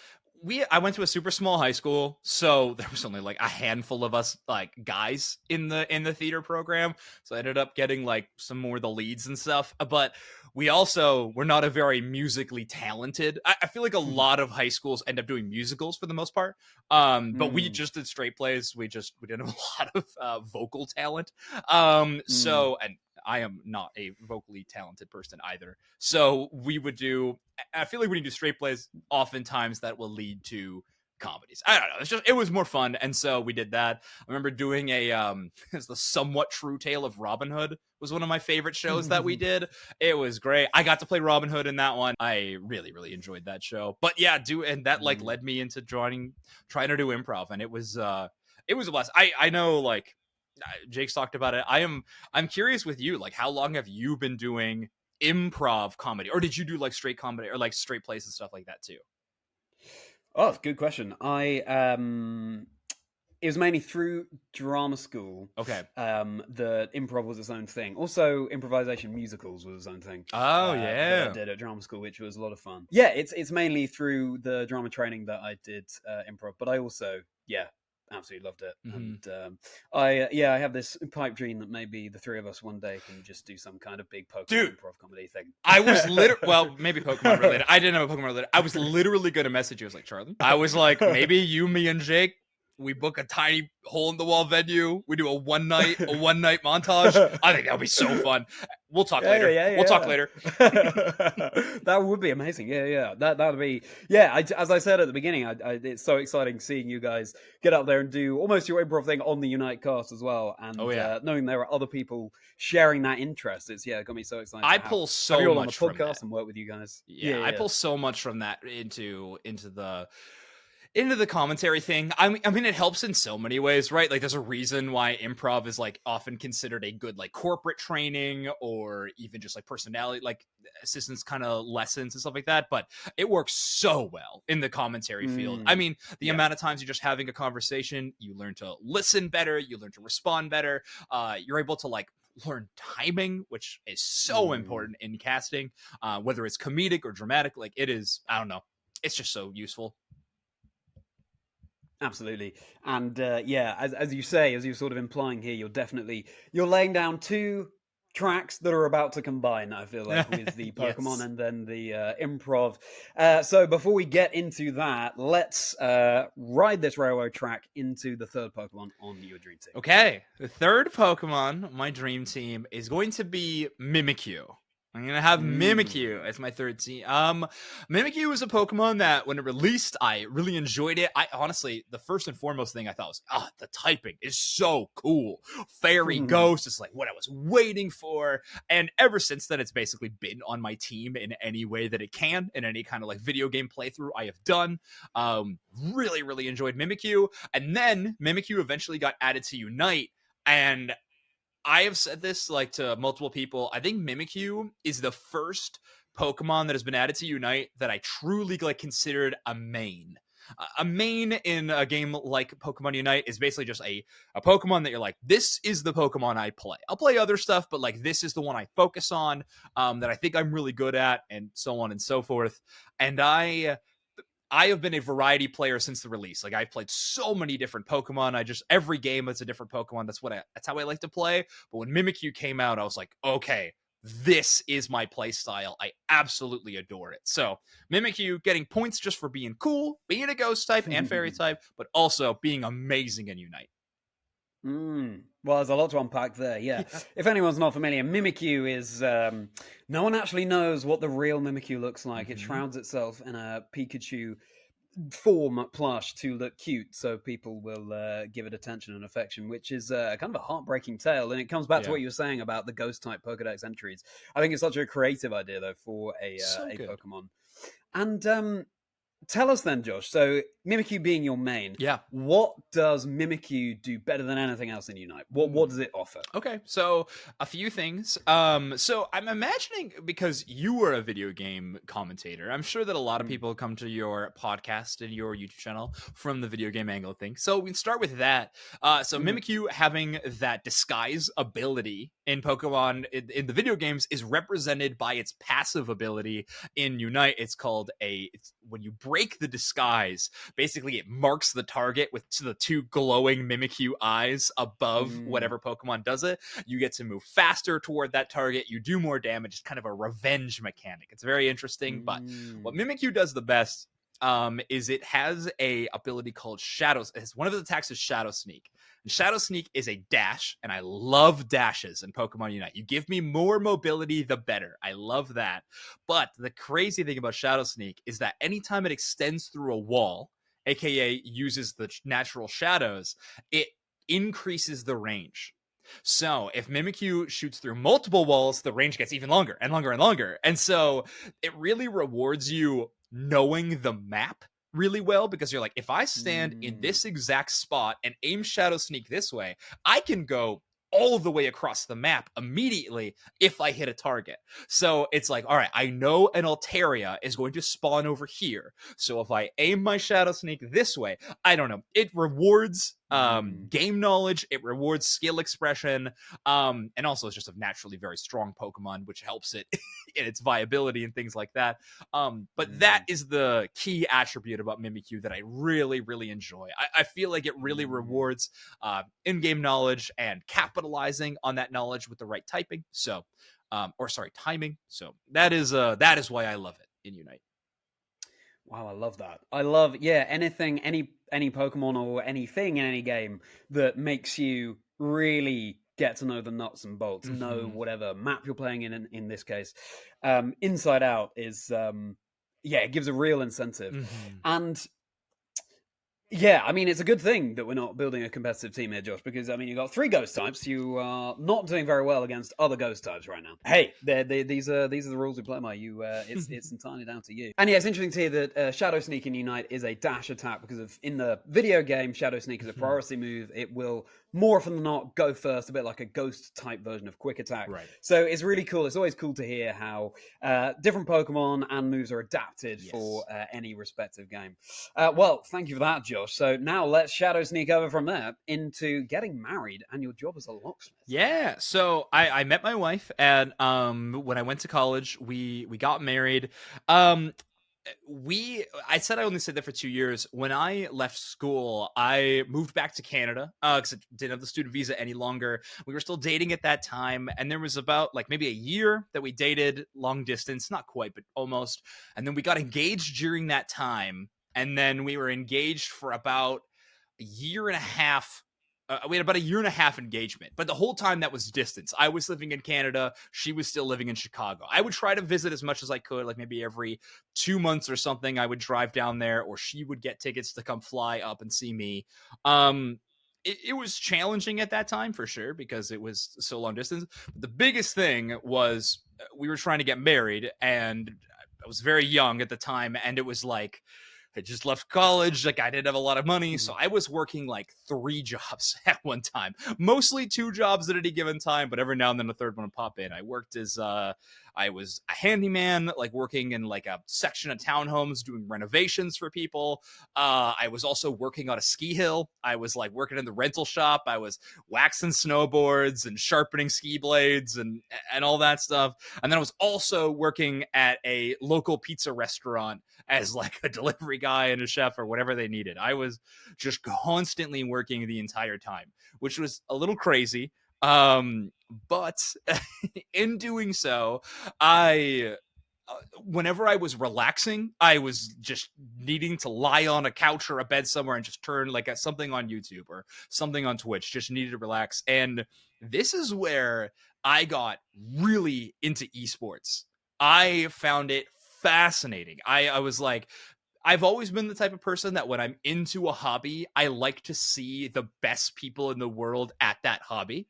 I went to a super small high school, so there was only like a handful of us like guys in the theater program. So I ended up getting like some more of the leads and stuff. But we also were not a very musically talented. I feel like a lot of high schools end up doing musicals for the most part. But we just did straight plays. We didn't have a lot of vocal talent. So, and I am not a vocally talented person either. So I feel like when you do straight plays, oftentimes that will lead to comedies. I don't know. It was more fun. And so we did that. I remember doing it's the Somewhat True Tale of Robin Hood was one of my favorite shows that we did. It was great. I got to play Robin Hood in that one. I really, really enjoyed that show. But yeah, and that like led me into trying to do improv. And it was a blast. I know like Jake's talked about it. I'm curious with you, like how long have you been doing improv comedy, or did you do like straight comedy or like straight plays and stuff like that too? Oh, good question. It was mainly through drama school. Okay. The improv was its own thing. Also, improvisation musicals was its own thing. Oh yeah, that I did at drama school, which was a lot of fun. Yeah, it's mainly through the drama training that I did improv, but I also absolutely loved it. And I have this pipe dream that maybe the three of us one day can just do some kind of big Pokemon improv comedy thing. I was literally maybe Pokemon related. I didn't have a Pokemon related. I was literally going to message you. I was like, Charlie. I was like, maybe you, me, and Jake. We book a tiny hole in the wall venue. We do a one night montage. I think that would be so fun. We'll talk later. We'll talk later. That would be amazing. Yeah. That would be. Yeah. As I said at the beginning, it's so exciting seeing you guys get up there and do almost your improv thing on the Unite cast as well. And knowing there are other people sharing that interest, it got me so excited. I pull so much on the podcast from that. and work with you guys. I pull so much from that into the commentary thing. I mean, it helps in so many ways, right? Like, there's a reason why improv is like often considered a good like corporate training or even just like personality, like assistance kind of lessons and stuff like that. But it works so well in the commentary field. I mean, the amount of times you're just having a conversation, you learn to listen better, you learn to respond better. You're able to like learn timing, which is so important in casting, whether it's comedic or dramatic. Like it is, I don't know. It's just so useful. Absolutely. And as you say, as you're sort of implying here, you're laying down two tracks that are about to combine, I feel like, with the Pokemon and then the improv. So before we get into that, let's ride this railroad track into the third Pokemon on your dream team. Okay. The third Pokemon, my dream team, is going to be Mimikyu. I'm going to have Mimikyu as my third team. Mimikyu is a Pokemon that when it released, I really enjoyed it. I honestly, the first and foremost thing I thought was, the typing is so cool. Fairy Ghost is like what I was waiting for. And ever since then, it's basically been on my team in any way that it can, in any kind of like video game playthrough I have done. Really, really enjoyed Mimikyu. And then Mimikyu eventually got added to Unite. And I have said this like to multiple people. I think Mimikyu is the first Pokemon that has been added to Unite that I truly like considered a main. A main in a game like Pokemon Unite is basically just a Pokemon that you're like, this is the Pokemon I play. I'll play other stuff, but like this is the one I focus on, that I think I'm really good at, and so on and so forth. And I have been a variety player since the release. Like I've played so many different Pokemon. Every game it's a different Pokemon. That's how I like to play. But when Mimikyu came out, I was like, okay, this is my play style. I absolutely adore it. So Mimikyu getting points just for being cool, being a ghost type and fairy type, but also being amazing in Unite. Well, there's a lot to unpack there, yeah. If anyone's not familiar, Mimikyu is... no one actually knows what the real Mimikyu looks like. It shrouds itself in a Pikachu form plush to look cute, so people will give it attention and affection, which is kind of a heartbreaking tale. And it comes back to what you were saying about the ghost type Pokedex entries. I think it's such a creative idea, though, for So a good. Pokemon. And tell us then, Josh. So Mimikyu being your main, Yeah. what does Mimikyu do better than anything else in Unite? What does it offer? Okay, so a few things. So I'm imagining, because you were a video game commentator, I'm sure that a lot of people come to your podcast and your YouTube channel from the video game angle thing. So we can start with that. So Mimikyu having that disguise ability in Pokemon in the video games is represented by its passive ability in Unite. It's called when you break the disguise, basically it marks the target with the two glowing Mimikyu eyes above whatever Pokemon does it. You get to move faster toward that target. You do more damage. It's kind of a revenge mechanic. It's very interesting. But what Mimikyu does the best is it has a ability called Shadows. One of its attacks is Shadow Sneak. And Shadow Sneak is a dash, and I love dashes in Pokemon Unite. You give me more mobility, the better. I love that. But the crazy thing about Shadow Sneak is that anytime it extends through a wall, aka uses the natural shadows, it increases the range. So if Mimikyu shoots through multiple walls, the range gets even longer and longer and longer. And so it really rewards you knowing the map really well, because you're like, if I stand in this exact spot and aim Shadow Sneak this way, I can go all the way across the map immediately if I hit a target. So it's like, all right, I know an Altaria is going to spawn over here. So if I aim my Shadow Sneak this way, I don't know. It rewards game knowledge, it rewards skill expression, and also it's just a naturally very strong Pokemon, which helps it in its viability and things like that. But that is the key attribute about Mimikyu that I really, really enjoy. I feel like it really rewards in-game knowledge and capitalizing on that knowledge with the right typing. So, timing. So that is why I love it in Unite. Wow, I love that. I love, anything, any Pokemon or anything in any game that makes you really get to know the nuts and bolts, know whatever map you're playing in this case. Inside Out is, it gives a real incentive. And yeah, I mean, it's a good thing that we're not building a competitive team here, Josh, because, I mean, you've got 3 ghost types. You are not doing very well against other ghost types right now. Hey, these are the rules we play by. It's entirely down to you. And yeah, it's interesting to hear that Shadow Sneak in Unite is a dash attack, because in the video game, Shadow Sneak is a priority move. It will, more often than not, go first, a bit like a ghost-type version of Quick Attack. Right. So it's really cool. It's always cool to hear how different Pokemon and moves are adapted for any respective game. Well, thank you for that, Josh. So now let's Shadow Sneak over from there into getting married and your job as a locksmith. Yeah, so I met my wife, and when I went to college, we got married. I said I only stayed there for 2 years. When I left school, I moved back to Canada because I didn't have the student visa any longer. We were still dating at that time, and there was about like maybe a year that we dated long distance, not quite, but almost. And then we got engaged during that time, and then we were engaged for about a year and a half. We had about a year and a half engagement, but the whole time that was distance. I was living in Canada. She was still living in Chicago. I would try to visit as much as I could, like maybe every 2 months or something. I would drive down there, or she would get tickets to come fly up and see me. It was challenging at that time for sure, because it was so long distance. But the biggest thing was we were trying to get married, and I was very young at the time, and it was like, I just left college. Like, I didn't have a lot of money. So I was working like 3 jobs at one time, mostly 2 jobs at any given time, but every now and then a third one would pop in. I worked as, I was a handyman, like working in like a section of townhomes doing renovations for people. I was also working on a ski hill. I was like working in the rental shop. I was waxing snowboards and sharpening ski blades and all that stuff. And then I was also working at a local pizza restaurant as like a delivery guy and a chef or whatever they needed. I was just constantly working the entire time, which was a little crazy. But in doing so, whenever I was relaxing, I was just needing to lie on a couch or a bed somewhere and just turn like something on YouTube or something on Twitch, just needed to relax. And this is where I got really into esports. I found it fascinating. I was like, I've always been the type of person that when I'm into a hobby, I like to see the best people in the world at that hobby.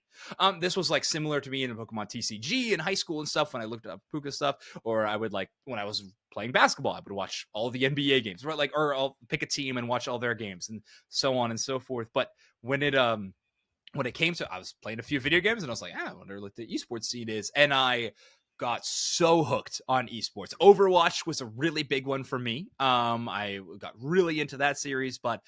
This was like similar to me in Pokemon TCG in high school and stuff when I looked up Puka stuff, or I would like when I was playing basketball, I would watch all the NBA games, right? Like, or I'll pick a team and watch all their games and so on and so forth. But when it came to, I was playing a few video games and I was like, I wonder what the esports scene is. And I got so hooked on esports. Overwatch was a really big one for me. I got really into that series, but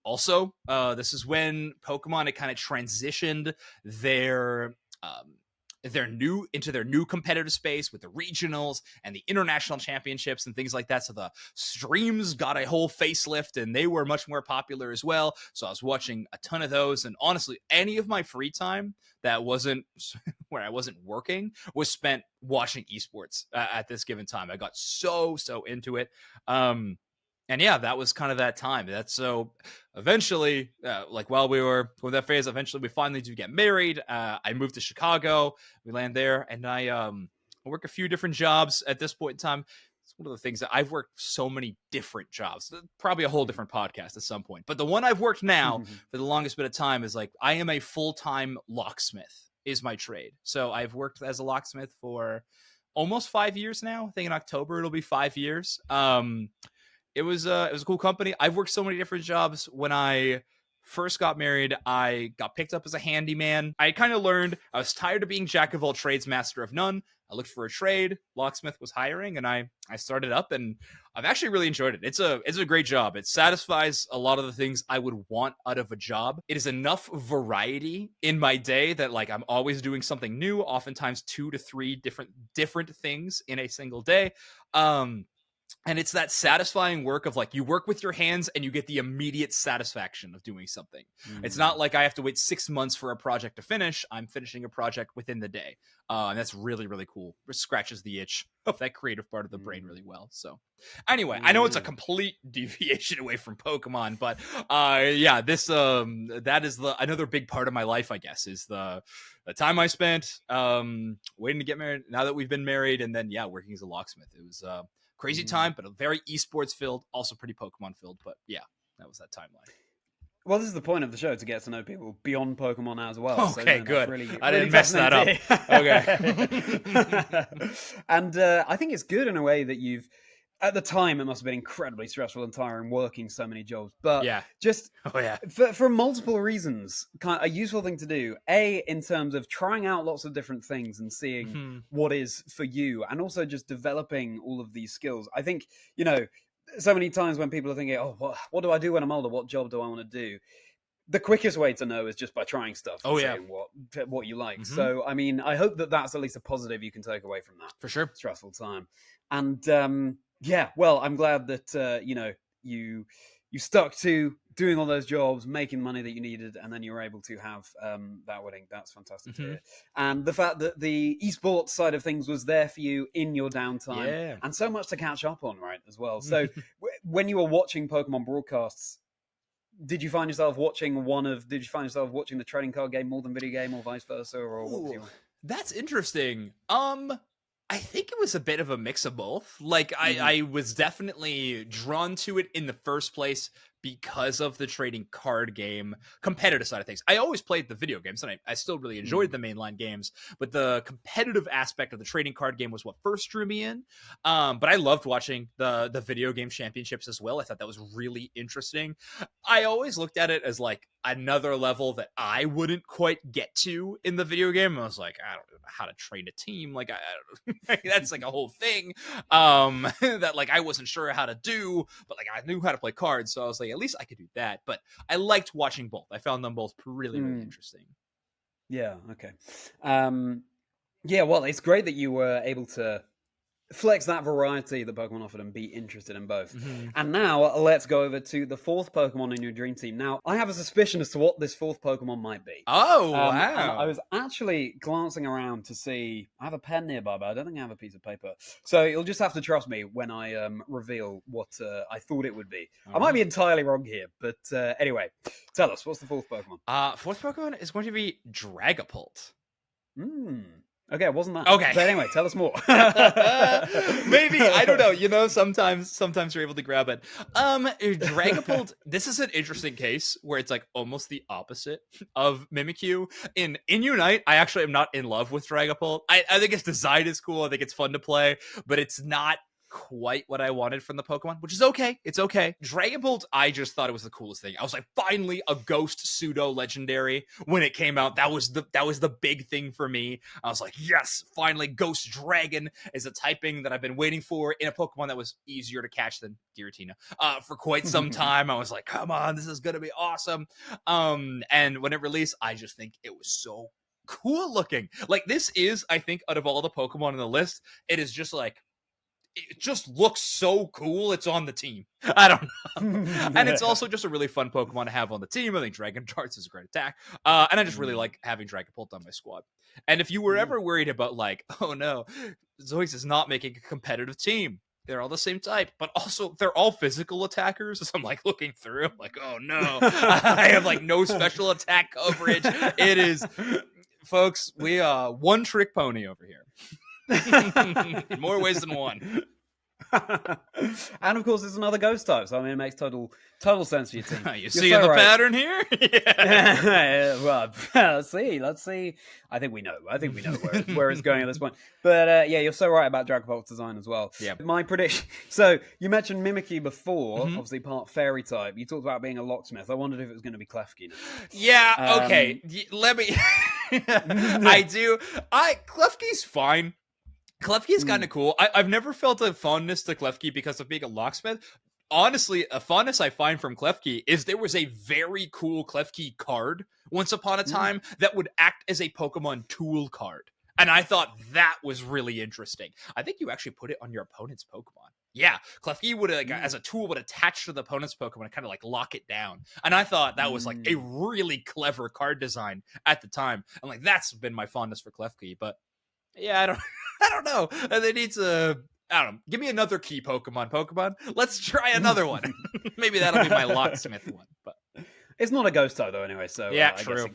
also this is when Pokemon had kind of transitioned their new competitive space with the regionals and the international championships and things like that. So the streams got a whole facelift and they were much more popular as well. So I was watching a ton of those. And honestly, any of my free time that wasn't where I wasn't working was spent watching esports at this given time. I got so into it. And yeah, that was kind of that time. That's so eventually, like while we were with that phase, eventually we finally do get married. I moved to Chicago. We land there, and I work a few different jobs at this point in time. It's one of the things that I've worked so many different jobs. Probably a whole different podcast at some point. But the one I've worked now for the longest bit of time is like I am a full-time locksmith is my trade. So I've worked as a locksmith for almost 5 years now. I think in October it'll be 5 years. It was a cool company. I've worked so many different jobs. When I first got married, I got picked up as a handyman. I kind of learned I was tired of being jack of all trades, master of none. I looked for a trade. Locksmith was hiring, and I started up, and I've actually really enjoyed it. It's a great job. It satisfies a lot of the things I would want out of a job. It is enough variety in my day that like I'm always doing something new. Oftentimes 2 to 3 different things in a single day. And it's that satisfying work of like you work with your hands and you get the immediate satisfaction of doing something. It's not like I have to wait 6 months for a project to finish. I'm finishing a project within the day. And that's really, really cool. It scratches the itch of that creative part of the brain really well. So anyway, I know it's a complete deviation away from Pokemon, but yeah, this that is another big part of my life, I guess, is the time I spent waiting to get married. Now that we've been married, and then yeah, working as a locksmith. It was crazy time, but a very esports filled, also pretty Pokemon filled. But yeah, that was that timeline. Well, this is the point of the show, to get to know people beyond Pokemon as well. Okay, so, good. Really, I really didn't mess that up. Okay. And I think it's good in a way that you've, at the time, it must have been incredibly stressful and tiring working so many jobs. But yeah, just yeah, for multiple reasons, kind of a useful thing to do. A, in terms of trying out lots of different things and seeing what is for you, and also just developing all of these skills. I think, you know, so many times when people are thinking, oh, what do I do when I'm older? What job do I want to do? The quickest way to know is just by trying stuff and seeing what you like. So, I mean, I hope that that's at least a positive you can take away from that. For sure. Stressful time. And yeah, well, I'm glad that, you know, you stuck to doing all those jobs, making money that you needed, and then you were able to have that wedding. That's fantastic to hear. And the fact that the esports side of things was there for you in your downtime, and so much to catch up on, right, as well. So when you were watching Pokemon broadcasts, did you find yourself watching the trading card game more than video game, or vice versa, or what was you? That's interesting. I think it was a bit of a mix of both. Like I was definitely drawn to it in the first place because of the trading card game competitive side of things. I always played the video games, and I still really enjoyed the mainline games, but the competitive aspect of the trading card game was what first drew me in. But I loved watching the video game championships as well. I thought that was really interesting. I always looked at it as like another level that I wouldn't quite get to in the video game. I was like, I don't know how to train a team. Like, that's like a whole thing that like I wasn't sure how to do, but like I knew how to play cards. So I was like, at least I could do that. But I liked watching both. I found them both really, really interesting. Yeah. Okay. Yeah. Well, it's great that you were able to flex that variety that Pokemon offered and be interested in both. And now let's go over to the fourth Pokemon in your dream team. Now, I have a suspicion as to what this fourth Pokemon might be. Oh, wow. And I was actually glancing around to see. I have a pen nearby, but I don't think I have a piece of paper. So you'll just have to trust me when I reveal what I thought it would be. I might be entirely wrong here, but anyway, tell us, what's the fourth Pokemon? Fourth Pokemon is going to be Dragapult. Okay, it wasn't that. Okay. But anyway, tell us more. Maybe, I don't know. Sometimes you're able to grab it. Dragapult, this is an interesting case where it's like almost the opposite of Mimikyu. In Unite, I actually am not in love with Dragapult. I think its design is cool. I think it's fun to play, but it's not quite what I wanted from the Pokemon, which is okay. It's okay. Dragapult, I just thought it was the coolest thing. I was like, finally a ghost pseudo legendary. When it came out, that was the big thing for me. I was like, yes, finally Ghost Dragon is a typing that I've been waiting for in a Pokemon that was easier to catch than Giratina for quite some time. I was like, come on, this is gonna be awesome. And when it released, I just think it was so cool looking. Like, this is, I think, out of all the Pokemon on the list, it is just like, it just looks so cool. It's on the team. I don't know. And it's also just a really fun Pokemon to have on the team. I think Dragon Darts is a great attack. And I just really like having Dragapult on my squad. And if you were ever worried about like, oh no, ZOINKS is not making a competitive team. They're all the same type, but also they're all physical attackers. So I'm like looking through, I'm like, oh no, I have like no special attack coverage. It is, folks, we one trick pony over here. In more ways than one. And of course, it's another ghost type, so I mean, it makes total sense for your team. You see the pattern here? Well, let's see. I think we know where it's going at this point. But yeah, you're so right about Dragapult's design as well. Yeah. My prediction. So you mentioned Mimikyu before, obviously part fairy type. You talked about being a locksmith. I wondered if it was going to be Klefki now. Yeah. Okay. Let me. I do. Klefki's fine. Klefki is kind of cool. I've never felt a fondness to Klefki because of being a locksmith. Honestly, a fondness I find from Klefki is there was a very cool Klefki card once upon a time that would act as a Pokemon tool card. And I thought that was really interesting. I think you actually put it on your opponent's Pokemon. Yeah, Klefki would, like, as a tool, would attach to the opponent's Pokemon and kind of like lock it down. And I thought that was like a really clever card design at the time. And like, that's been my fondness for Klefki. But yeah, I don't know. They need to, I don't know, give me another key Pokemon. Let's try another one. Maybe that'll be my locksmith one. But it's not a ghost type though, anyway. So yeah, I true. guess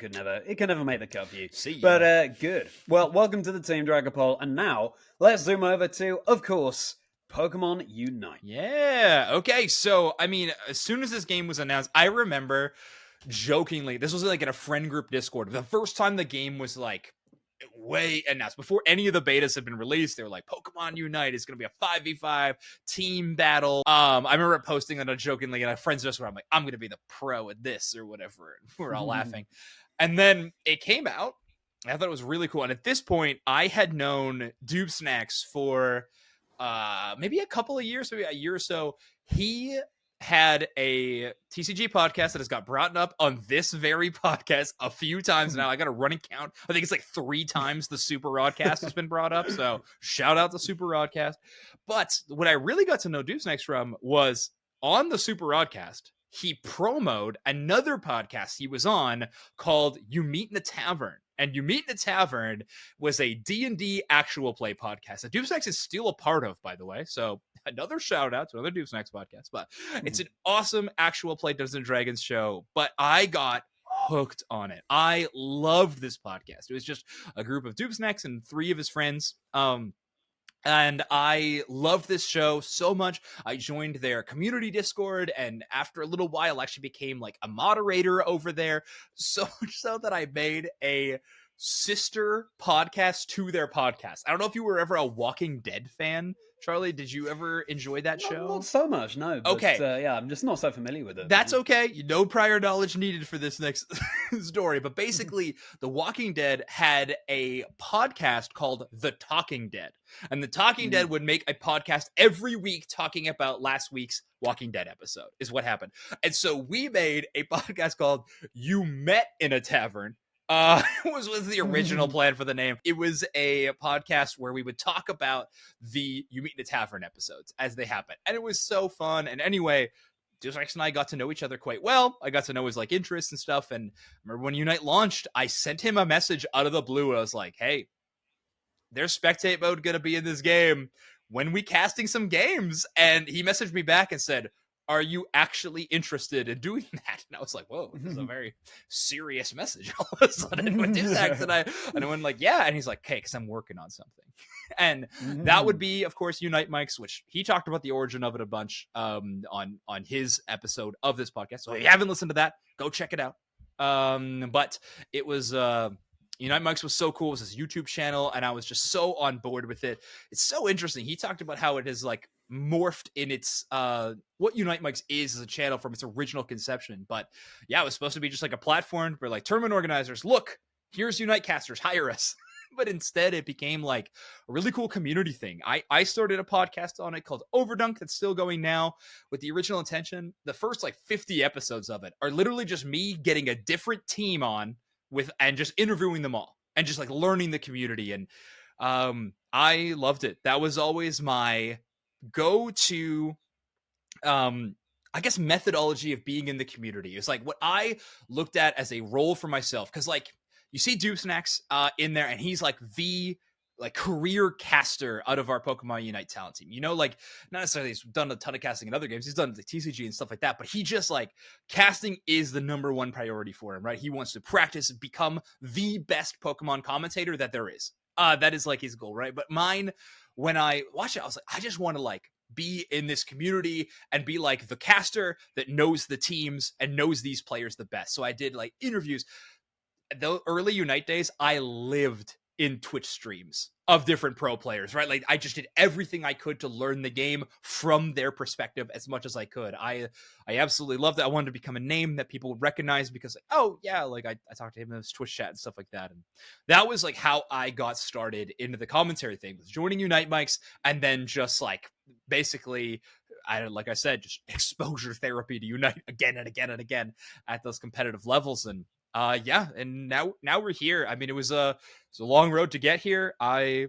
it can never make the cut for you. See, but good. Well, welcome to the team, Dragapult, and now let's zoom over to, of course, Pokemon Unite. Yeah. Okay. So I mean, as soon as this game was announced, I remember jokingly, this was like in a friend group Discord. The first time the game was like way announced, before any of the betas had been released, they were like, Pokemon Unite is going to be a 5v5 team battle. I remember posting that jokingly in a friend's Discord. I'm like, I'm going to be the pro at this or whatever. And we're all laughing. And then it came out. I thought it was really cool. And at this point, I had known Doobsnax for maybe a couple of years, maybe a year or so. He had a TCG podcast that has got brought up on this very podcast a few times now. I got a running count. I think it's like 3 times the Super Rodcast has been brought up. So shout out to Super Rodcast. But what I really got to know Doobsnax from was on the Super Rodcast, he promoted another podcast he was on called You Meet in a Tavern. And You Meet in a Tavern was a D&D actual play podcast that Doobsnax is still a part of, by the way. So another shout out to another Doobsnax podcast. But it's an awesome actual play Dungeons and Dragons show. But I got hooked on it. I loved this podcast. It was just a group of Doobsnax and 3 of his friends. And I loved this show so much. I joined their community Discord, and after a little while, actually became like a moderator over there. So much so that I made a sister podcast to their podcast. I don't know if you were ever a Walking Dead fan, Charlie. Did you ever enjoy that show? Not so much, no. But, okay. Yeah, I'm just not so familiar with it. That's okay. No prior knowledge needed for this next story. But basically, The Walking Dead had a podcast called The Talking Dead. And The Talking Dead would make a podcast every week talking about last week's Walking Dead episode, is what happened. And so we made a podcast called You Met in a Tavern. Was the original plan for the name. It was a podcast where we would talk about the You Meet in a Tavern episodes as they happen. And it was so fun. And anyway, Doobsnax and I got to know each other quite well. I got to know his like interests and stuff. And I remember when Unite launched, I sent him a message out of the blue. I was like, hey, there's spectate mode going to be in this game. When we casting some games? And he messaged me back and said, are you actually interested in doing that? And I was like, whoa, this is a very serious message all of a sudden with Doobsnax. And I went like, yeah. And he's like, hey, because I'm working on something. And that would be, of course, Unite Mics, which he talked about the origin of it a bunch on his episode of this podcast. So if you haven't listened to that, go check it out. But it was Unite Mics was so cool. It was his YouTube channel, and I was just so on board with it. It's so interesting. He talked about how it has like morphed in its what Unite Mics is as a channel from its original conception. But yeah, it was supposed to be just like a platform for like tournament organizers. Look, here's Unite casters, hire us. But instead it became like a really cool community thing. I started a podcast on it called Overdunk that's still going now with the original intention. The first like 50 episodes of it are literally just me getting a different team on with and just interviewing them all and just like learning the community. And I loved it. That was always my go-to I guess methodology of being in the community. It's like what I looked at as a role for myself. Cause like you see Doobsnax in there and he's like the like career caster out of our Pokemon Unite talent team. You know, like not necessarily he's done a ton of casting in other games. He's done the TCG and stuff like that, but he just like casting is the number one priority for him, right? He wants to practice, become the best Pokemon commentator that there is. That is like his goal, right? But mine, when I watched it, I was like, I just want to like be in this community and be like the caster that knows the teams and knows these players the best. So I did like interviews. The early Unite days, I lived in Twitch streams of different pro players, right? Like I just did everything I could to learn the game from their perspective as much as I could. I absolutely loved it. I wanted to become a name that people would recognize because like, oh yeah, like I talked to him in his Twitch chat and stuff like that. And that was like how I got started into the commentary thing, was joining Unite Mics and then just like basically like I said, just exposure therapy to Unite again and again and again at those competitive levels. And yeah, and now we're here. I mean, it was a long road to get here. I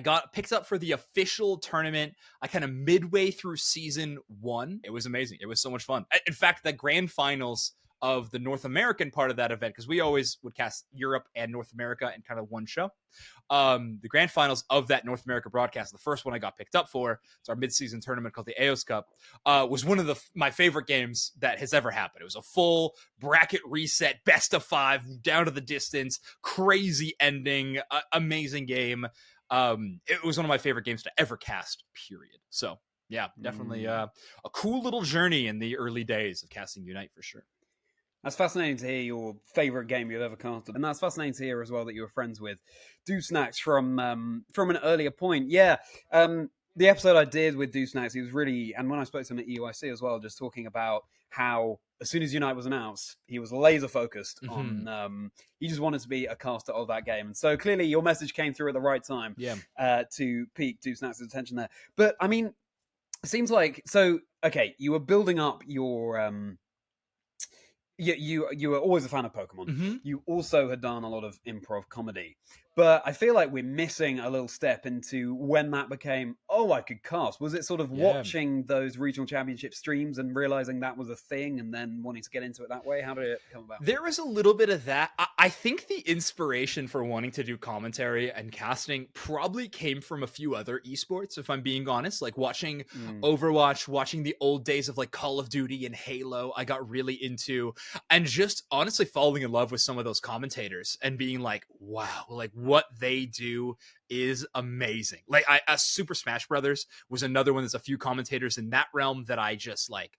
got picked up for the official tournament. I kind of midway through season 1. It was amazing. It was so much fun. In fact, the grand finals of the North American part of that event, because we always would cast Europe and North America in kind of one show. The grand finals of that North America broadcast, the first one I got picked up for, it's our mid-season tournament called the AOS Cup, was one of my favorite games that has ever happened. It was a full bracket reset, best of 5, down to the distance, crazy ending, amazing game. It was one of my favorite games to ever cast, period. So yeah, definitely a cool little journey in the early days of casting Unite for sure. That's fascinating to hear your favorite game you've ever casted, and that's fascinating to hear as well that you were friends with Doobsnax from an earlier point. Yeah, the episode I did with Doobsnax, he was really, and when I spoke to him at EUIC as well, just talking about how as soon as Unite was announced, he was laser focused on. He just wanted to be a caster of that game, and so clearly your message came through at the right time. Yeah, to pique Doobsnax's attention there. But I mean, it seems like okay, you were building up your. You were always a fan of Pokemon. You also had done a lot of improv comedy. But I feel like we're missing a little step into when that became, oh, I could cast. Was it sort of watching those regional championship streams and realizing that was a thing and then wanting to get into it that way? How did it come about? There was a little bit of that. I think the inspiration for wanting to do commentary and casting probably came from a few other esports, if I'm being honest. Like watching Overwatch, watching the old days of like Call of Duty and Halo, I got really into. And just honestly falling in love with some of those commentators and being like, wow, like what they do is amazing. Like Super Smash Brothers was another one. There's a few commentators in that realm that I just like,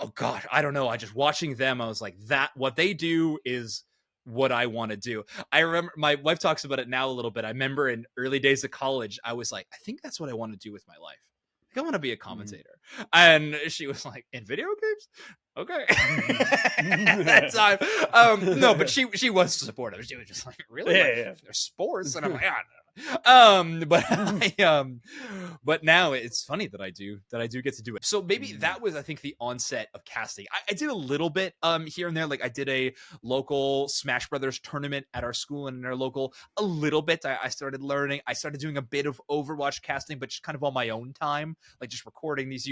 oh God, I don't know. I just watching them, I was like, that what they do is what I want to do. I remember my wife talks about it now a little bit. I remember in early days of college, I was like, I think that's what I want to do with my life. I want to be a commentator. And she was like, in video games? Okay. At that time. No, but she was supportive. She was just like, really? Yeah. There's sports. And I'm like, but now it's funny that I do get to do it. So maybe that was, I think, the onset of casting. I did a little bit here and there. Like I did a local Smash Brothers tournament at our school and in our local a little bit. I started learning. I started doing a bit of Overwatch casting, but just kind of on my own time, like just recording these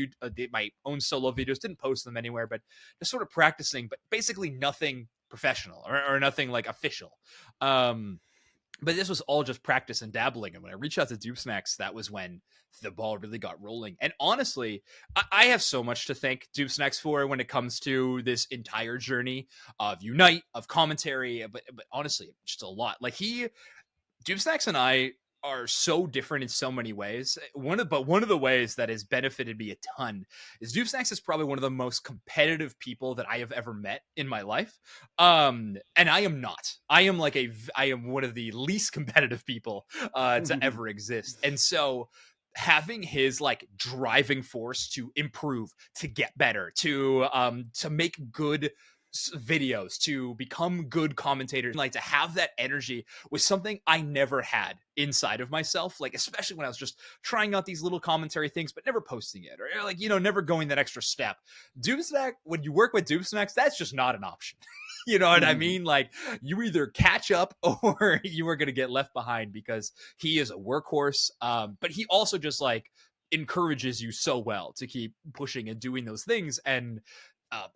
my own solo videos. Didn't post them anywhere, but just sort of practicing. But basically nothing professional or nothing like official. But this was all just practice and dabbling. And when I reached out to Doobsnax, that was when the ball really got rolling. And honestly, I have so much to thank Doobsnax for when it comes to this entire journey of Unite, of commentary, but honestly, just a lot. Like Doobsnax and I are so different in so many ways. One of the ways that has benefited me a ton is Doobsnax is probably one of the most competitive people that I have ever met in my life. And I am not. I am one of the least competitive people to ever exist. And so having his like driving force to improve, to get better, to make good videos, to become good commentators, like to have that energy was something I never had inside of myself, like especially when I was just trying out these little commentary things but never posting it, or like, you know, never going that extra step. Doobsnax, when you work with Doobsnax, that's just not an option. You know what I mean? Like, you either catch up or you are going to get left behind, because he is a workhorse, but he also just like encourages you so well to keep pushing and doing those things. And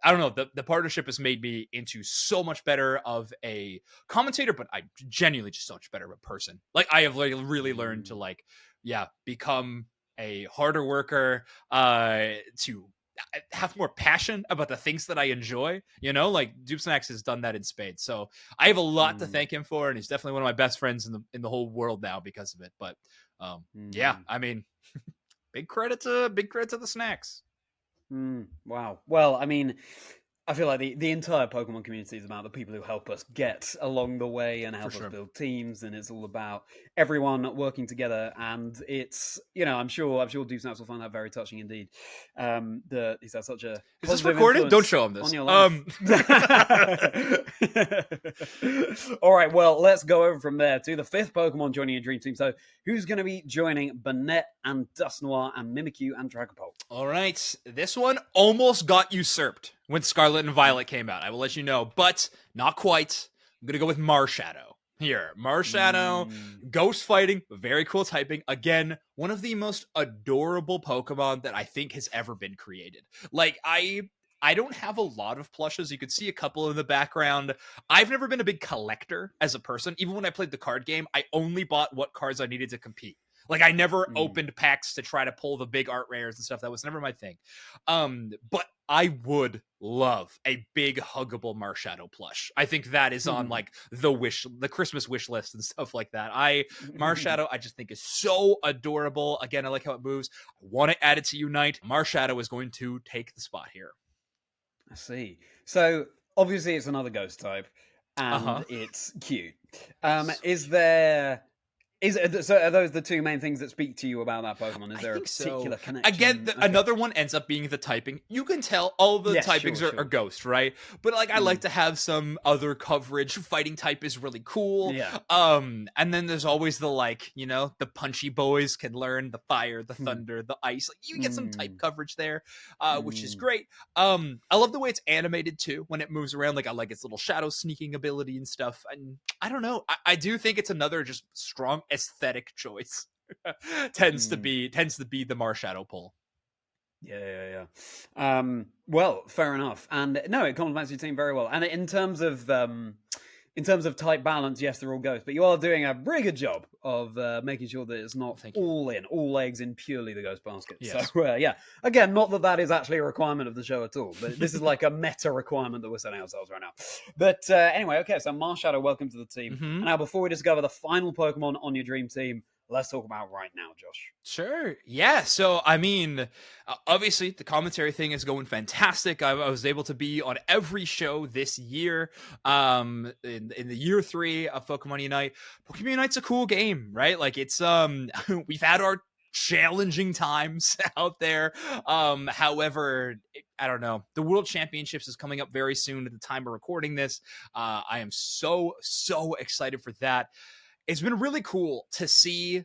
I don't know, the partnership has made me into so much better of a commentator, but I genuinely just so much better of a person. Like, I have like really learned to like, yeah, become a harder worker, to have more passion about the things that I enjoy. You know, like Doobsnax has done that in spades. So I have a lot to thank him for, and he's definitely one of my best friends in the whole world now because of it. But yeah, I mean, big credit to the snacks. Wow. Well, I mean, I feel like the entire Pokemon community is about the people who help us get along the way and help us build teams, and it's all about everyone working together. And it's, you know, I'm sure Doobsnax will find that very touching indeed. That he's had such a Is this recorded? Don't show him this. On your life. All right, well, let's go over from there to the fifth Pokemon joining your dream team. So who's going to be joining Banette and Dusknoir and Mimikyu and Dragapult? All right, this one almost got usurped when Scarlet and Violet came out. I will let you know, but not quite. I'm going to go with Marshadow here. Marshadow, ghost fighting, very cool typing. Again, one of the most adorable Pokemon that I think has ever been created. Like, I don't have a lot of plushes. You could see a couple in the background. I've never been a big collector as a person. Even when I played the card game, I only bought what cards I needed to compete. Like, I never opened packs to try to pull the big art rares and stuff. That was never my thing. But I would love a big huggable Marshadow plush. I think that is on like the Christmas wish list and stuff like that. Marshadow, I just think is so adorable. Again, I like how it moves. I want to add it to Unite. Marshadow is going to take the spot here. I see. So obviously it's another ghost type, and it's cute. So are those the two main things that speak to you about that Pokemon? Is there a particular connection? Again, another one ends up being the typing. You can tell all the typings are ghost, right? But like, I like to have some other coverage. Fighting type is really cool. Yeah. And then there's always the, like, you know, the punchy boys can learn the fire, the thunder, the ice. Like, you get some type coverage there, which is great. I love the way it's animated too when it moves around. Like, I like its little shadow sneaking ability and stuff. And I don't know. I do think it's another just strong aesthetic choice. tends to be the Marshadow pull. Yeah. Well, fair enough. And no, it complements your team very well. And in terms of type balance, yes, they're all ghosts, but you are doing a really good job of making sure that it's not all eggs in purely the ghost basket. Yes. So yeah, again, not that is actually a requirement of the show at all, but this is like a meta requirement that we're setting ourselves right now. But anyway, okay, so Marshadow, welcome to the team. And now, before we discover the final Pokemon on your dream team, let's talk about right now, Josh. Sure. Yeah. So, I mean, obviously, the commentary thing is going fantastic. I was able to be on every show this year. In the year 3 of Pokemon Unite. Pokemon Unite's a cool game, right? Like, it's we've had our challenging times out there. However, I don't know. The World Championships is coming up very soon at the time of recording this. I am so excited for that. It's been really cool to see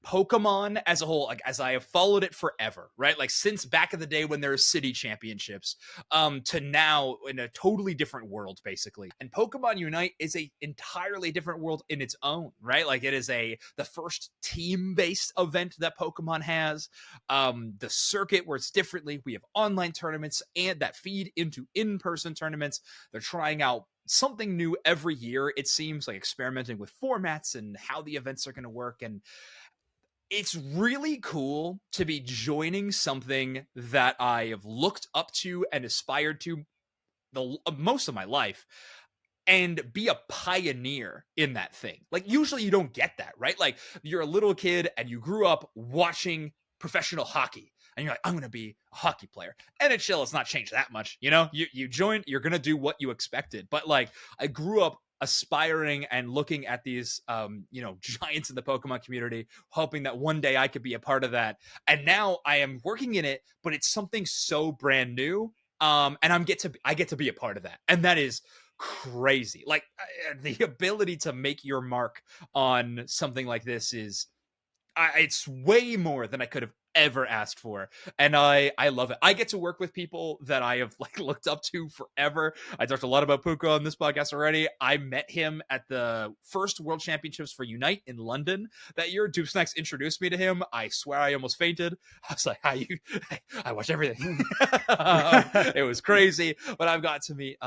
Pokemon as a whole, like as I have followed it forever, right? Like since back in the day when there were city championships, to now in a totally different world, basically. And Pokemon Unite is a entirely different world in its own, right? Like it is the first team-based event that Pokemon has. The circuit works differently. We have online tournaments and that feed into in-person tournaments. They're trying out something new every year. It seems like experimenting with formats and how the events are going to work. And it's really cool to be joining something that I have looked up to and aspired to most of my life and be a pioneer in that thing. Like usually you don't get that, right? Like you're a little kid and you grew up watching professional hockey and you're like, I'm going to be a hockey player. NHL has not changed that much. You join, you're going to do what you expected. But like I grew up aspiring and looking at these giants in the Pokemon community, hoping that one day I could be a part of that. And now I am working in it, but it's something so brand new. And I get to be a part of that. And that is crazy. Like the ability to make your mark on something like this it's way more than I could have ever asked for, and I love it. I get to work with people that I have like looked up to forever. I talked a lot about Puka on this podcast already. I met him at the first World Championships for Unite in London that year. Doobsnax introduced me to him. I swear I almost fainted. I was like, I watched everything. It was crazy, but I've got to meet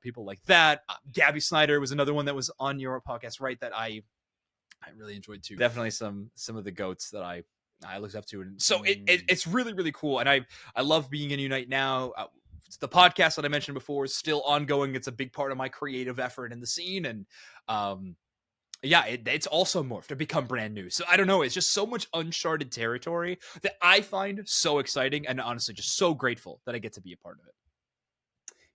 people like that. Gabby Snyder was another one that was on your podcast, right? That I really enjoyed too. Definitely some of the goats that I looked up to, and so it's really, really cool. And I love being in Unite now. The podcast that I mentioned before is still ongoing. It's a big part of my creative effort in the scene, and it's also morphed to become brand new. So I don't know. It's just so much uncharted territory that I find so exciting, and honestly, just so grateful that I get to be a part of it.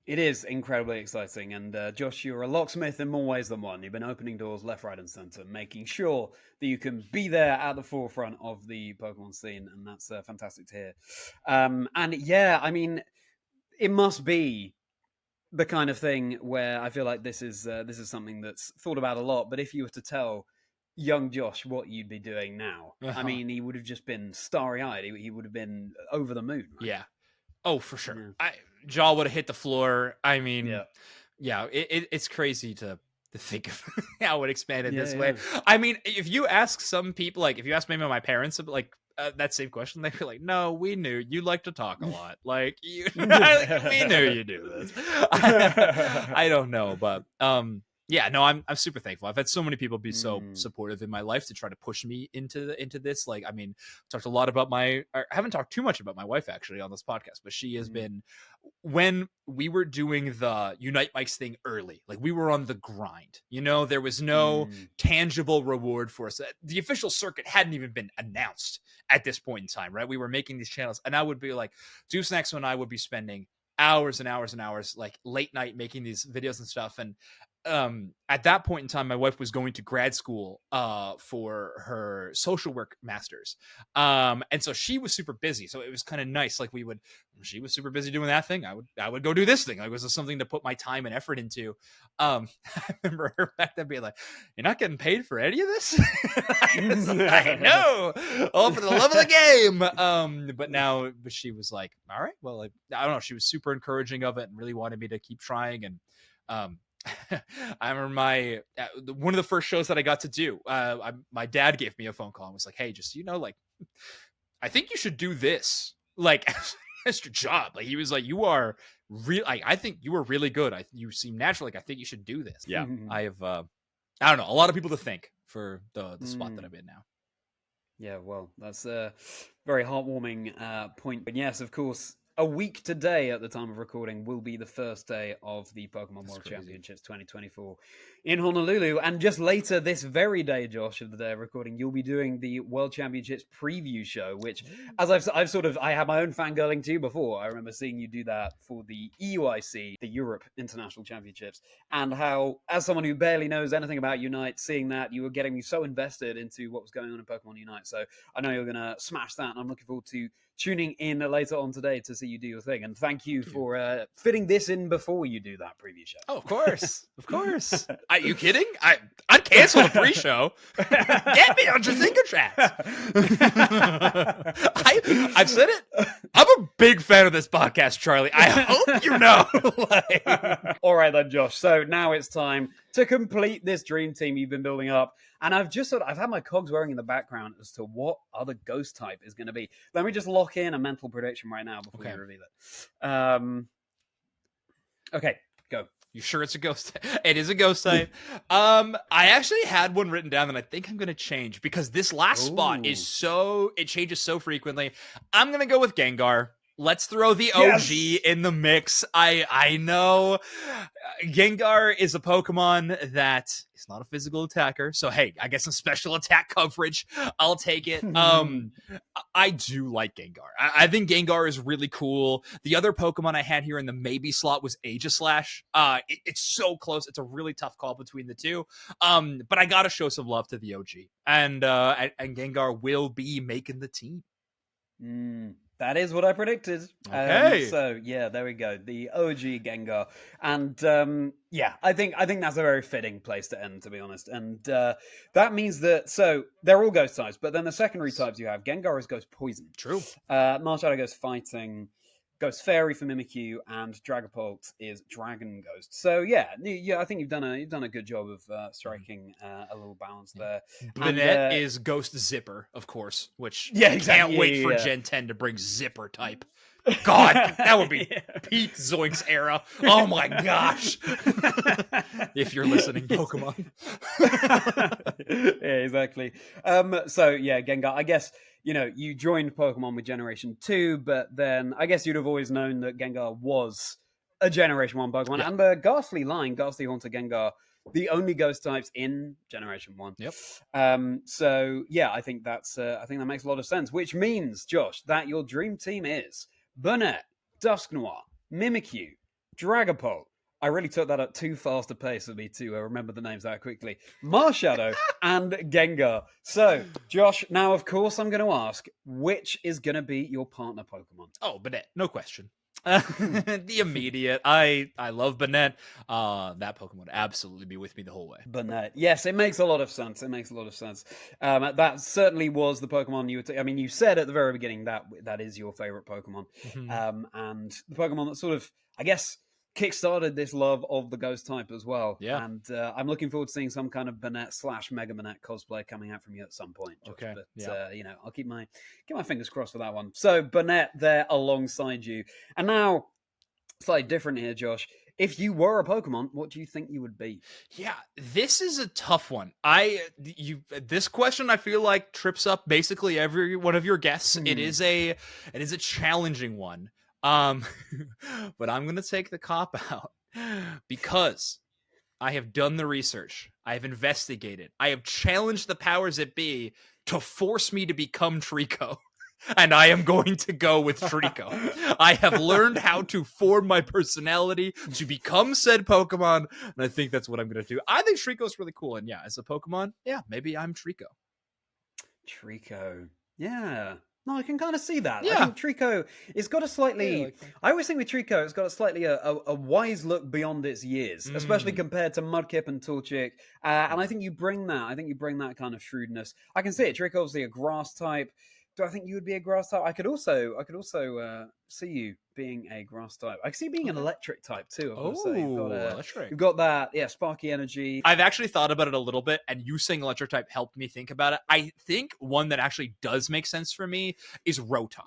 It is incredibly exciting, and Josh, you're a locksmith in more ways than one. You've been opening doors left, right, and center, making sure that you can be there at the forefront of the Pokemon scene, and that's fantastic to hear. And yeah, I mean, it must be the kind of thing where I feel like this is something that's thought about a lot. But if you were to tell young Josh what you'd be doing now, I mean, he would have just been starry-eyed. He would have been over the moon. Right? Yeah. Oh, for sure. Yeah. Jaw would have hit the floor. I mean, it's crazy to think of how it expanded this way. I mean, if you ask some people, like if you ask maybe my parents, like that same question, they'd be like, "No, we knew you like to talk a lot. Like we knew you do this." I don't know, but I'm super thankful. I've had so many people be so supportive in my life to try to push me into this. Like, I mean, talked a lot about I haven't talked too much about my wife actually on this podcast, but she has been, when we were doing the Unite Mics thing early, like we were on the grind, there was no tangible reward for us. The official circuit hadn't even been announced at this point in time, right? We were making these channels, and I would be like, Doobsnax and I would be spending hours and hours and hours, like late night, making these videos and stuff. And at that point in time, my wife was going to grad school for her social work master's, and so she was super busy. So it was kind of nice. Like she was super busy doing that thing. I would go do this thing. Like, it was something to put my time and effort into. I remember her back then being like, "You're not getting paid for any of this." I know, all for the love of the game. But she was like, "All right, well, like, I don't know." She was super encouraging of it and really wanted me to keep trying. And I remember one of the first shows that I got to do, my dad gave me a phone call and was like, "Hey, just, like, I think you should do this, like, as your job." Like, he was like, "You are real. I think you were really good. You seem natural. Like, I think you should do this." Yeah. I have, I don't know, a lot of people to thank for the spot that I'm in now. Yeah, well, that's a very heartwarming point. But yes, of course, a week today at the time of recording will be the first day of the Pokemon World Championships 2024 in Honolulu. And just later this very day, Josh, of the day of recording, you'll be doing the World Championships preview show, which, as I had my own fangirling too before. I remember seeing you do that for the EUIC, the Europe International Championships, and how, as someone who barely knows anything about Unite, seeing that, you were getting me so invested into what was going on in Pokemon Unite. So I know you're going to smash that, and I'm looking forward to tuning in later on today to see you do your thing. And thank you for fitting this in before you do that preview show. Oh, of course. Of course. Are you kidding? I'd cancel the pre-show. Get me on Chazingdra Chats. I've said it. I'm a big fan of this podcast, Charlie. I hope you know. All right then, Josh. So now it's time to complete this dream team you've been building up. And I've had my cogs whirring in the background as to what other ghost type is going to be. Let me just lock in a mental prediction right now before we reveal it. Okay, go. You sure it's a ghost type? It is a ghost type. I actually had one written down that I think I'm going to change because this last spot is it changes so frequently. I'm going to go with Gengar. Let's throw the OG in the mix. I know Gengar is a Pokemon that is not a physical attacker. So, hey, I get some special attack coverage. I'll take it. I do like Gengar. I think Gengar is really cool. The other Pokemon I had here in the maybe slot was Aegislash. It's so close. It's a really tough call between the two. But I got to show some love to the OG. And Gengar will be making the team. That is what I predicted. Okay. So yeah, there we go. The OG Gengar, and I think that's a very fitting place to end, to be honest. And that means that they're all ghost types, but then the secondary types you have, Gengar is ghost poison. True. Marshadow goes fighting. Ghost Fairy for Mimikyu, and Dragapult is Dragon Ghost. So yeah, I think you've done a good job of striking a little balance there. Banette is Ghost Zipper, of course, which exactly. Can't wait for Gen 10 to bring Zipper type. God, that would be peak Zoinks era. Oh my gosh. If you're listening, Pokemon. Yeah, exactly. Gengar, I guess, you joined Pokemon with Generation 2, but then I guess you'd have always known that Gengar was a Generation 1 Pokemon. Yeah. And the Ghastly Haunter Gengar, the only ghost types in Generation 1. Yep. I think that makes a lot of sense, which means, Josh, that your dream team is Banette, Dusknoir, Mimikyu, Dragapult. I really took that at too fast a pace for me to remember the names that quickly. Marshadow and Gengar. So, Josh, now of course I'm going to ask, which is going to be your partner Pokemon? Oh, Banette, no question. The immediate. I love Banette. That Pokemon would absolutely be with me the whole way. Banette. Yes, it makes a lot of sense. That certainly was the Pokemon you said at the very beginning that is your favorite Pokemon. Mm-hmm. And the Pokemon that sort of, I guess, kickstarted this love of the ghost type as well. Yeah. And I'm looking forward to seeing some kind of Banette/Mega Banette cosplay coming out from you at some point, Josh. Okay. But I'll keep my fingers crossed for that one. So Banette there alongside you. And now, slightly different here, Josh. If you were a Pokemon, what do you think you would be? Yeah, this is a tough one. This question I feel like trips up basically every one of your guests. It is a challenging one. But I'm going to take the cop out because I have done the research. I have investigated. I have challenged the powers that be to force me to become Trico. And I am going to go with Trico. I have learned how to form my personality to become said Pokemon. And I think that's what I'm going to do. I think Trico is really cool. And yeah, as a Pokemon, maybe I'm Trico. Trico. Yeah. No, I can kind of see that. Yeah. I think Trico, it's got a slightly... I always think with Trico, it's got a slightly a wise look beyond its years, especially compared to Mudkip and Torchic. And I think you bring that. I think you bring that kind of shrewdness. I can see it. Trico obviously a grass type. Do I think you would be a grass type? I could also see you being a grass type. I can see you being an electric type too. Electric. You've got that, sparky energy. I've actually thought about it a little bit, and you saying electric type helped me think about it. I think one that actually does make sense for me is Rotom.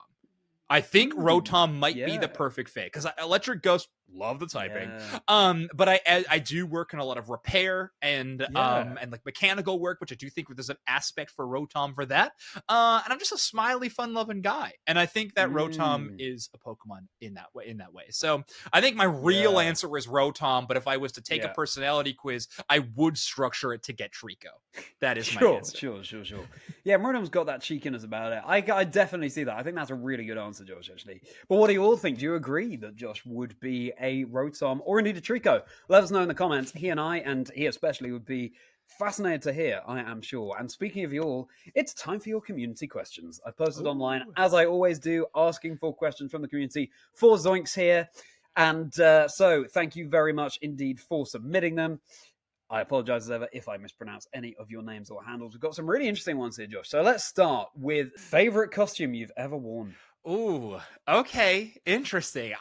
I think Rotom might be the perfect fit because Electric Ghost, love the typing. Yeah. But I do work in a lot of repair and like mechanical work, which I do think there's an aspect for Rotom for that. And I'm just a smiley, fun-loving guy, and I think that Rotom is a Pokemon in that way. So I think my real answer is Rotom. But if I was to take a personality quiz, I would structure it to get Trico. That is my answer. Sure. Yeah, Rotom's got that cheekiness about it. I definitely see that. I think that's a really good answer, Josh, actually. But what do you all think? Do you agree that Josh would be a Rotom or indeed a Trico? Let us know in the comments. He and I, and he especially, would be Fascinated to hear, I am sure. And speaking of you all, it's time for your community questions. I've posted online, as I always do, asking for questions from the community for ZOINKS here. And so thank you very much indeed for submitting them. I apologize as ever if I mispronounce any of your names or handles. We've got some really interesting ones here, Josh. So let's start with favorite costume you've ever worn. Ooh, okay, interesting.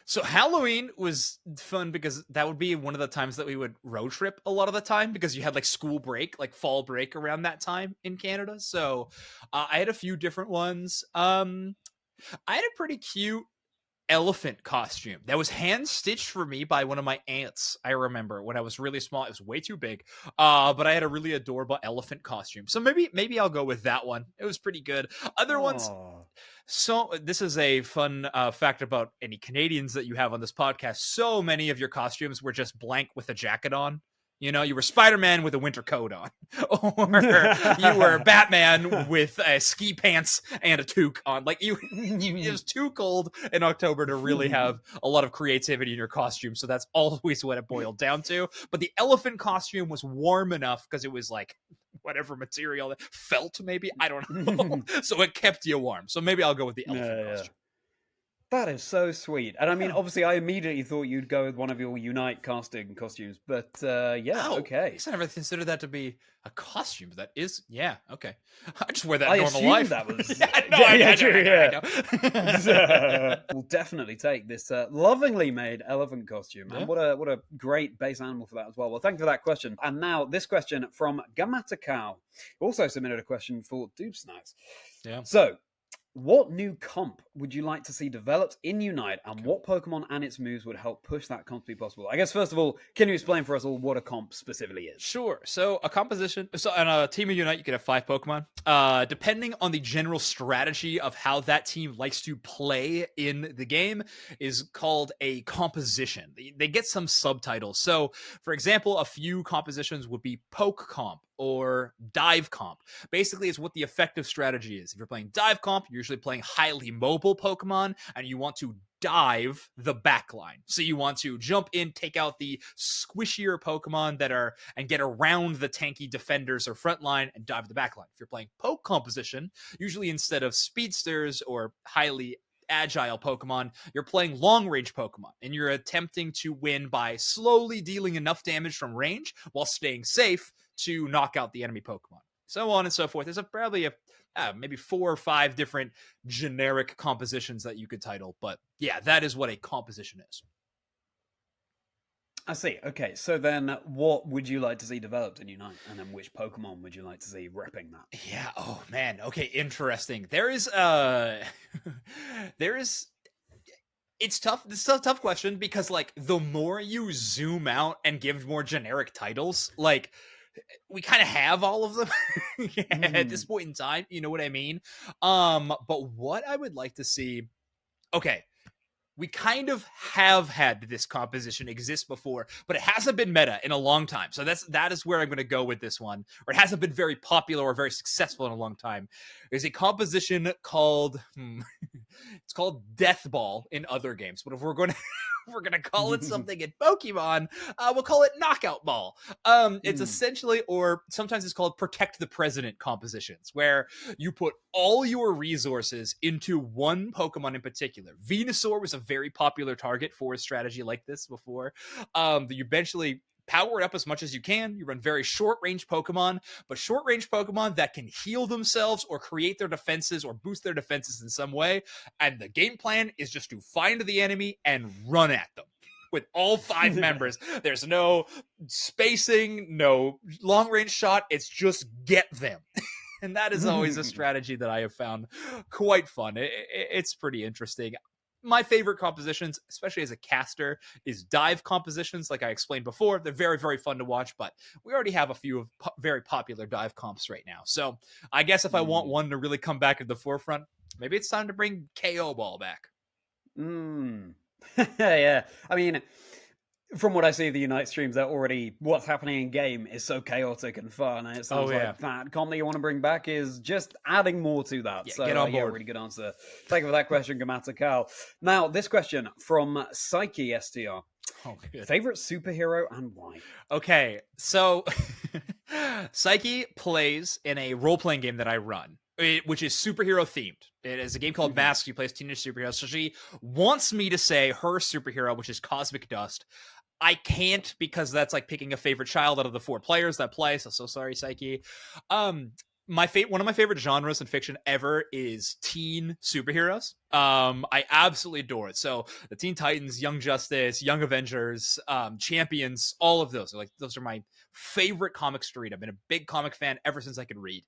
So Halloween was fun because that would be one of the times that we would road trip a lot of the time because you had like school break, like fall break around that time in Canada. So I had a few different ones. I had a pretty cute elephant costume that was hand stitched for me by one of my aunts. I remember when I was really small, it was way too big, but I had a really adorable elephant costume, so maybe I'll go with that one. It was pretty good. Other ones, so this is a fun fact about any Canadians that you have on this podcast. So many of your costumes were just blank with a jacket on. You know, you were Spider-Man with a winter coat on, or you were Batman with ski pants and a toque on. Like it was too cold in October to really have a lot of creativity in your costume. So that's always what it boiled down to. But the elephant costume was warm enough because it was like whatever material, felt maybe, I don't know. So it kept you warm. So maybe I'll go with the elephant costume. That is so sweet. And I mean, obviously, I immediately thought you'd go with one of your UNITE casting costumes, but okay. I guess I never considered that to be a costume, but that is, okay. I just wear that in normal life. That was... I know. We'll definitely take this lovingly made elephant costume. And what a great base animal for that as well. Well, thank you for that question. And now this question from Gamatakau, who also submitted a question for Doobsnax. Yeah. So, what new comp would you like to see developed in UNITE, and what Pokemon and its moves would help push that comp to be possible? I guess, first of all, can you explain for us all what a comp specifically is? Sure. So a composition, so on a team of UNITE, you can have 5 Pokemon. Depending on the general strategy of how that team likes to play in the game is called a composition. They get some subtitles. So, for example, a few compositions would be Poke Comp or Dive Comp. Basically, it's what the effective strategy is. If you're playing Dive Comp, you're usually playing highly mobile Pokemon, and you want to dive the backline. So you want to jump in, take out the squishier Pokemon and get around the tanky defenders or frontline and dive the backline. If you're playing Poke Composition, usually instead of speedsters or highly agile Pokemon, you're playing long-range Pokemon, and you're attempting to win by slowly dealing enough damage from range while staying safe to knock out the enemy Pokemon. So on and so forth. There's probably maybe 4 or 5 different generic compositions that you could title, but yeah, that is what a composition is. I see. Okay, so then what would you like to see developed in UNITE? And then which Pokemon would you like to see repping that? Yeah, oh man, okay, interesting. It's tough. This is a tough question because, like, the more you zoom out and give more generic titles, like, we kind of have all of them at this point in time. You know what I mean? But what I would like to see, okay, we kind of have had this composition exist before, but it hasn't been meta in a long time. So that is where I'm going to go with this one. Or it hasn't been very popular or very successful in a long time. There's a composition called it's called Death Ball in other games, but if we're going to call it something in Pokemon, we'll call it Knockout Ball. It's essentially, or sometimes it's called Protect the President compositions, where you put all your resources into one Pokemon in particular. Venusaur was a very popular target for a strategy like this before. You eventually power it up as much as you can. You run very short-range Pokemon, but short-range Pokemon that can heal themselves or create their defenses or boost their defenses in some way. And the game plan is just to find the enemy and run at them with all 5 members. There's no spacing, no long-range shot. It's just get them. And that is always a strategy that I have found quite fun. It's pretty interesting. My favorite compositions, especially as a caster, is dive compositions. Like I explained before, they're very, very fun to watch, but we already have a few of very popular dive comps right now. So I guess if I want one to really come back at the forefront, maybe it's time to bring KO Ball back. Yeah. I mean, from what I see of the UNITE streams, they're already, what's happening in game is so chaotic and fun, and it sounds like that comp that you want to bring back is just adding more to that. Yeah, so get on board. Really good answer. Thank you for that question, Gamatakal. Now, this question from Psyche STR. Oh, good. Favorite superhero and why? Okay, so Psyche plays in a role-playing game that I run, which is superhero themed. It is a game called Masks. You play as teenage superheroes. So she wants me to say her superhero, which is Cosmic Dust. I can't, because that's like picking a favorite child out of the 4 players that play. So sorry, Psyche. One of my favorite genres in fiction ever is teen superheroes. I absolutely adore it. So the Teen Titans, Young Justice, Young Avengers, Champions, all of those are my favorite comics to read. I've been a big comic fan ever since I could read.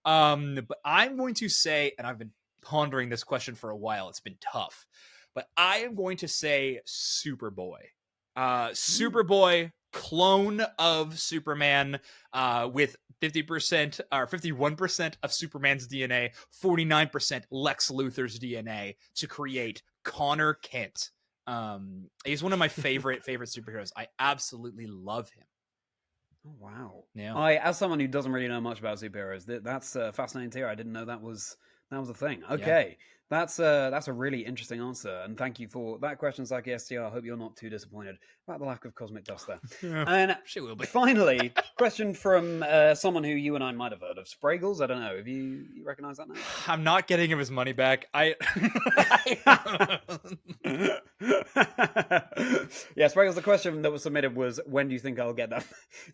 But I'm going to say, and I've been pondering this question for a while, it's been tough, but I am going to say Superboy. Superboy, clone of Superman, with 50% or 51% of Superman's DNA, 49% Lex Luthor's DNA to create Connor Kent. He's one of my favorite superheroes. I absolutely love him. Oh, wow. Yeah. As someone who doesn't really know much about superheroes, that's fascinating to hear. I didn't know that was a thing. Okay. Yeah. That's a really interesting answer, and thank you for that question, Psyche STR. I hope you're not too disappointed about the lack of Cosmic Dust there. Yeah, and she will be. Finally, question from someone who you and I might have heard of, Spraggles. I don't know. Have you recognize that name? I'm not getting him his money back. Yeah, Spraggles. The question that was submitted was, when do you think I'll get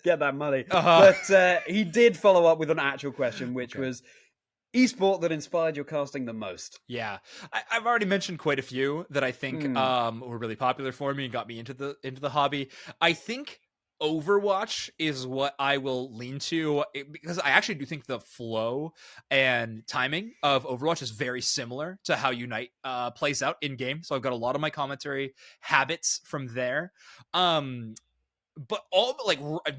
that money? But he did follow up with an actual question, which was, esport that inspired your casting the most. Yeah, I've already mentioned quite a few that I think were really popular for me and got me into the hobby. I think Overwatch is what I will lean to, because I actually do think the flow and timing of Overwatch is very similar to how Unite plays out in game. So I've got a lot of my commentary habits from there. But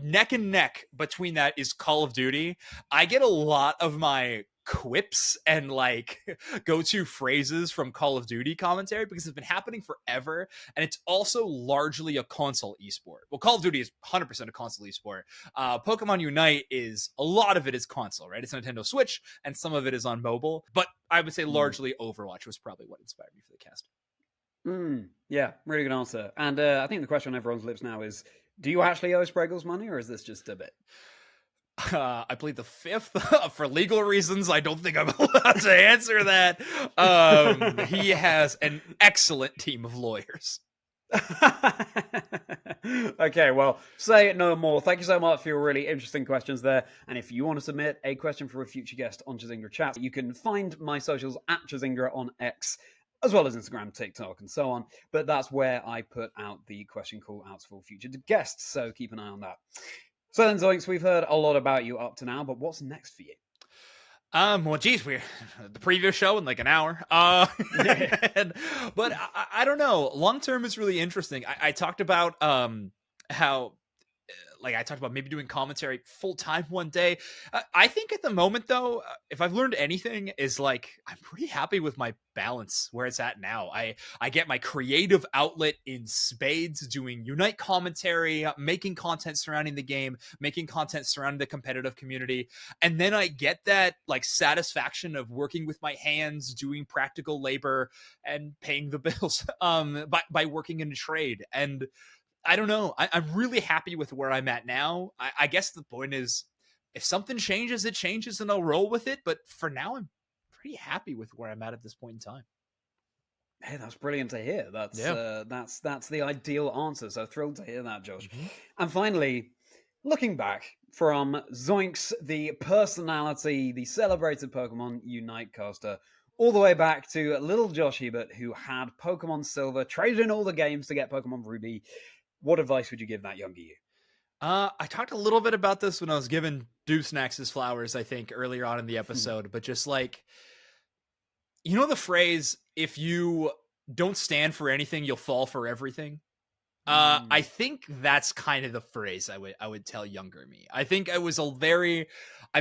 neck and neck between that is Call of Duty. I get a lot of my quips and like go-to phrases from Call of Duty commentary because it's been happening forever, and it's also largely a console esport. Well, Call of Duty is 100% a console esport. Pokemon Unite is, a lot of it is console, right? It's a Nintendo Switch, and some of it is on mobile, but I would say largely Overwatch was probably what inspired me for the cast. Yeah, really good answer. And I think the question on everyone's lips now is, do you actually owe Spraggles money, or is this just a bit? I plead the fifth for legal reasons. I don't think I'm allowed to answer that. He has an excellent team of lawyers. Okay, well, say it no more. Thank you so much for your really interesting questions there. And if you want to submit a question for a future guest on Chazingdra Chats, you can find my socials at Chazingdra on X, as well as Instagram, TikTok, and so on. But that's where I put out the question call outs for future guests, so keep an eye on that. So then, Zoinks, we've heard a lot about you up to now, but what's next for you? Well, geez, we're the previous show in like an hour. But I don't know. Long term is really interesting. I talked about how, like, I talked about maybe doing commentary full time one day. I think at the moment, though, if I've learned anything, is like I'm pretty happy with my balance where it's at now. I get my creative outlet in spades, doing Unite commentary, making content surrounding the game, making content surrounding the competitive community, and then I get that like satisfaction of working with my hands, doing practical labor, and paying the bills by working in a trade. And I don't know. I'm really happy with where I'm at now. I guess the point is, if something changes, it changes, and I'll roll with it. But for now, I'm pretty happy with where I'm at this point in time. Hey, that's brilliant to hear. That's the ideal answer. So thrilled to hear that, Josh. Mm-hmm. And finally, looking back from ZOINKS, the personality, the celebrated Pokemon Unite caster, all the way back to little Josh Hiebert, who had Pokemon Silver, traded in all the games to get Pokemon Ruby. What advice would you give that younger you? I talked a little bit about this when I was giving Doobsnax his flowers, I think, earlier on in the episode. But just like, you know the phrase, if you don't stand for anything, you'll fall for everything? I think that's kind of the phrase I would tell younger me. I think I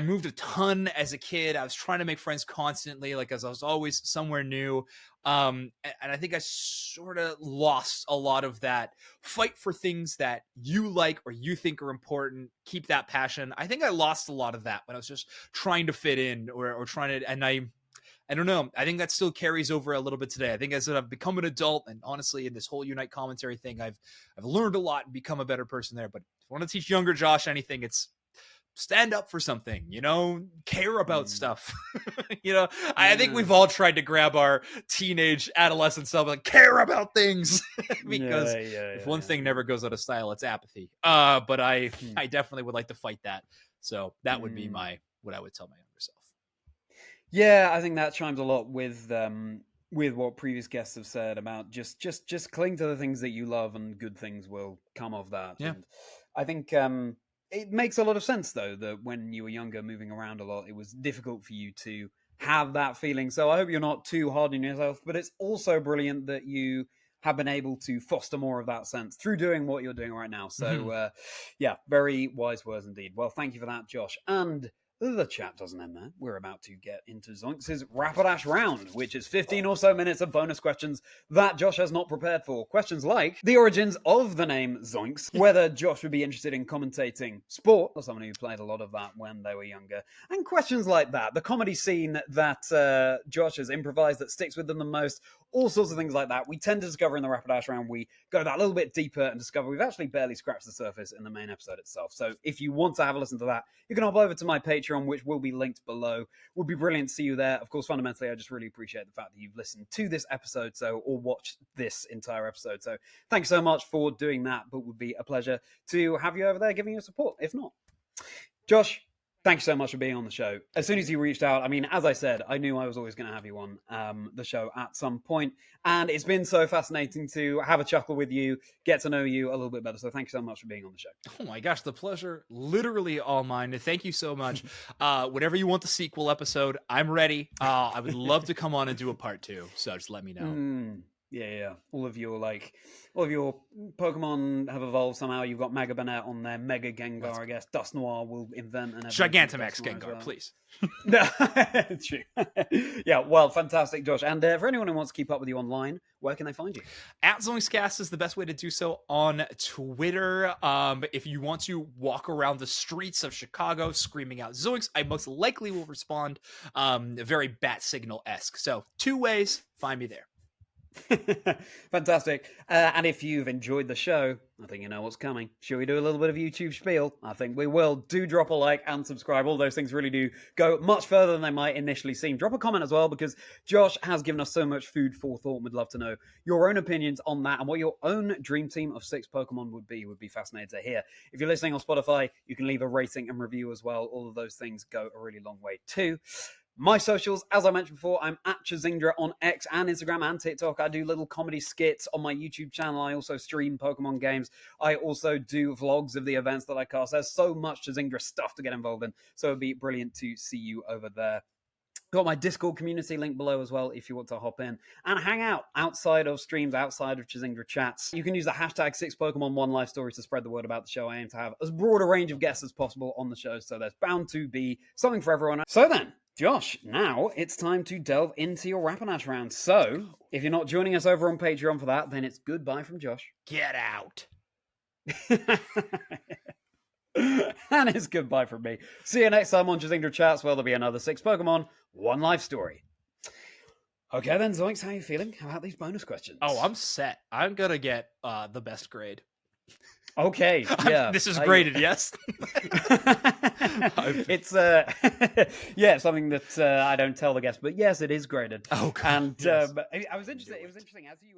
moved a ton as a kid. I was trying to make friends constantly, like, as I was always somewhere new. And I think I sort of lost a lot of that fight for things that you like or you think are important. Keep that passion. I think I lost a lot of that when I was just trying to fit in or trying to, and I don't know. I think that still carries over a little bit today. I think as I've become an adult, and honestly, in this whole Unite commentary thing, I've learned a lot and become a better person there. But if I want to teach younger Josh anything, it's stand up for something, care about stuff. I think we've all tried to grab our teenage adolescent self and care about things because if one thing never goes out of style, it's apathy. But I definitely would like to fight that. So that would be what I would tell my younger self. Yeah, I think that chimes a lot with what previous guests have said about just cling to the things that you love and good things will come of that. Yeah. And I think it makes a lot of sense, though, that when you were younger, moving around a lot, it was difficult for you to have that feeling. So I hope you're not too hard on yourself, but it's also brilliant that you have been able to foster more of that sense through doing what you're doing right now. So, very wise words indeed. Well, thank you for that, Josh. And the chat doesn't end there. We're about to get into ZOINKS' Rapidash round, which is 15 or so minutes of bonus questions that Josh has not prepared for. Questions like the origins of the name ZOINKS, whether Josh would be interested in commentating sport, or someone who played a lot of that when they were younger, and questions like that. The comedy scene that Josh has improvised that sticks with them the most, all sorts of things like that. We tend to discover in the Rapidash round, we go that little bit deeper and discover we've actually barely scratched the surface in the main episode itself. So if you want to have a listen to that, you can hop over to my Patreon, which will be linked below. Would be brilliant to see you there. Of course, fundamentally, I just really appreciate the fact that you've listened to this episode, or watched this entire episode. So thanks so much for doing that, but would be a pleasure to have you over there giving your support, if not. Josh, thanks so much for being on the show. As soon as you reached out, as I said, I knew I was always going to have you on the show at some point. And it's been so fascinating to have a chuckle with you, get to know you a little bit better. So thank you so much for being on the show. Oh my gosh, the pleasure literally all mine. Thank you so much. Whenever you want the sequel episode, I'm ready. I would love to come on and do a part 2. So just let me know. Yeah. All of your Pokemon have evolved somehow. You've got Mega Banette on there, Mega Gengar, I guess. Dust Noir will invent an Gigantamax Gengar, please. No, true. Yeah, well, fantastic, Josh. And for anyone who wants to keep up with you online, where can they find you? At ZOINKS is the best way to do so on Twitter. If you want to walk around the streets of Chicago screaming out ZOINKS, I most likely will respond very bat signal-esque. So 2 ways, find me there. Fantastic. And if you've enjoyed the show, I think you know what's coming. Shall we do a little bit of YouTube spiel? I think we will. Do drop a like and subscribe. All those things really do go much further than they might initially seem. Drop a comment as well, because Josh has given us so much food for thought, and we'd love to know your own opinions on that and what your own dream team of 6 Pokemon would be. Would be fascinated to hear. If you're listening on Spotify, you can leave a rating and review as well. All of those things go a really long way too. My socials, as I mentioned before, I'm at Chazingdra on X and Instagram and TikTok. I do little comedy skits on my YouTube channel. I also stream Pokemon games. I also do vlogs of the events that I cast. There's so much Chazingdra stuff to get involved in, so it'd be brilliant to see you over there. Got my Discord community link below as well if you want to hop in and hang out outside of streams, outside of Chazingdra Chats. You can use the hashtag 6Pokemon1LifeStories to spread the word about the show. I aim to have as broad a range of guests as possible on the show, so there's bound to be something for everyone. So then, Josh, now it's time to delve into your Rapidash round. So, if you're not joining us over on Patreon for that, then it's goodbye from Josh. Get out. And it's goodbye from me. See you next time on Chazingdra Chats, where there'll be another 6 Pokemon, 1 life story. Okay then, ZOINKS, how are you feeling? How about these bonus questions? Oh, I'm set. I'm going to get the best grade. Okay, yeah. This is graded, yes? It's something that I don't tell the guests, but yes, it is graded. Oh, God. And yes. I was interested. It was interesting as you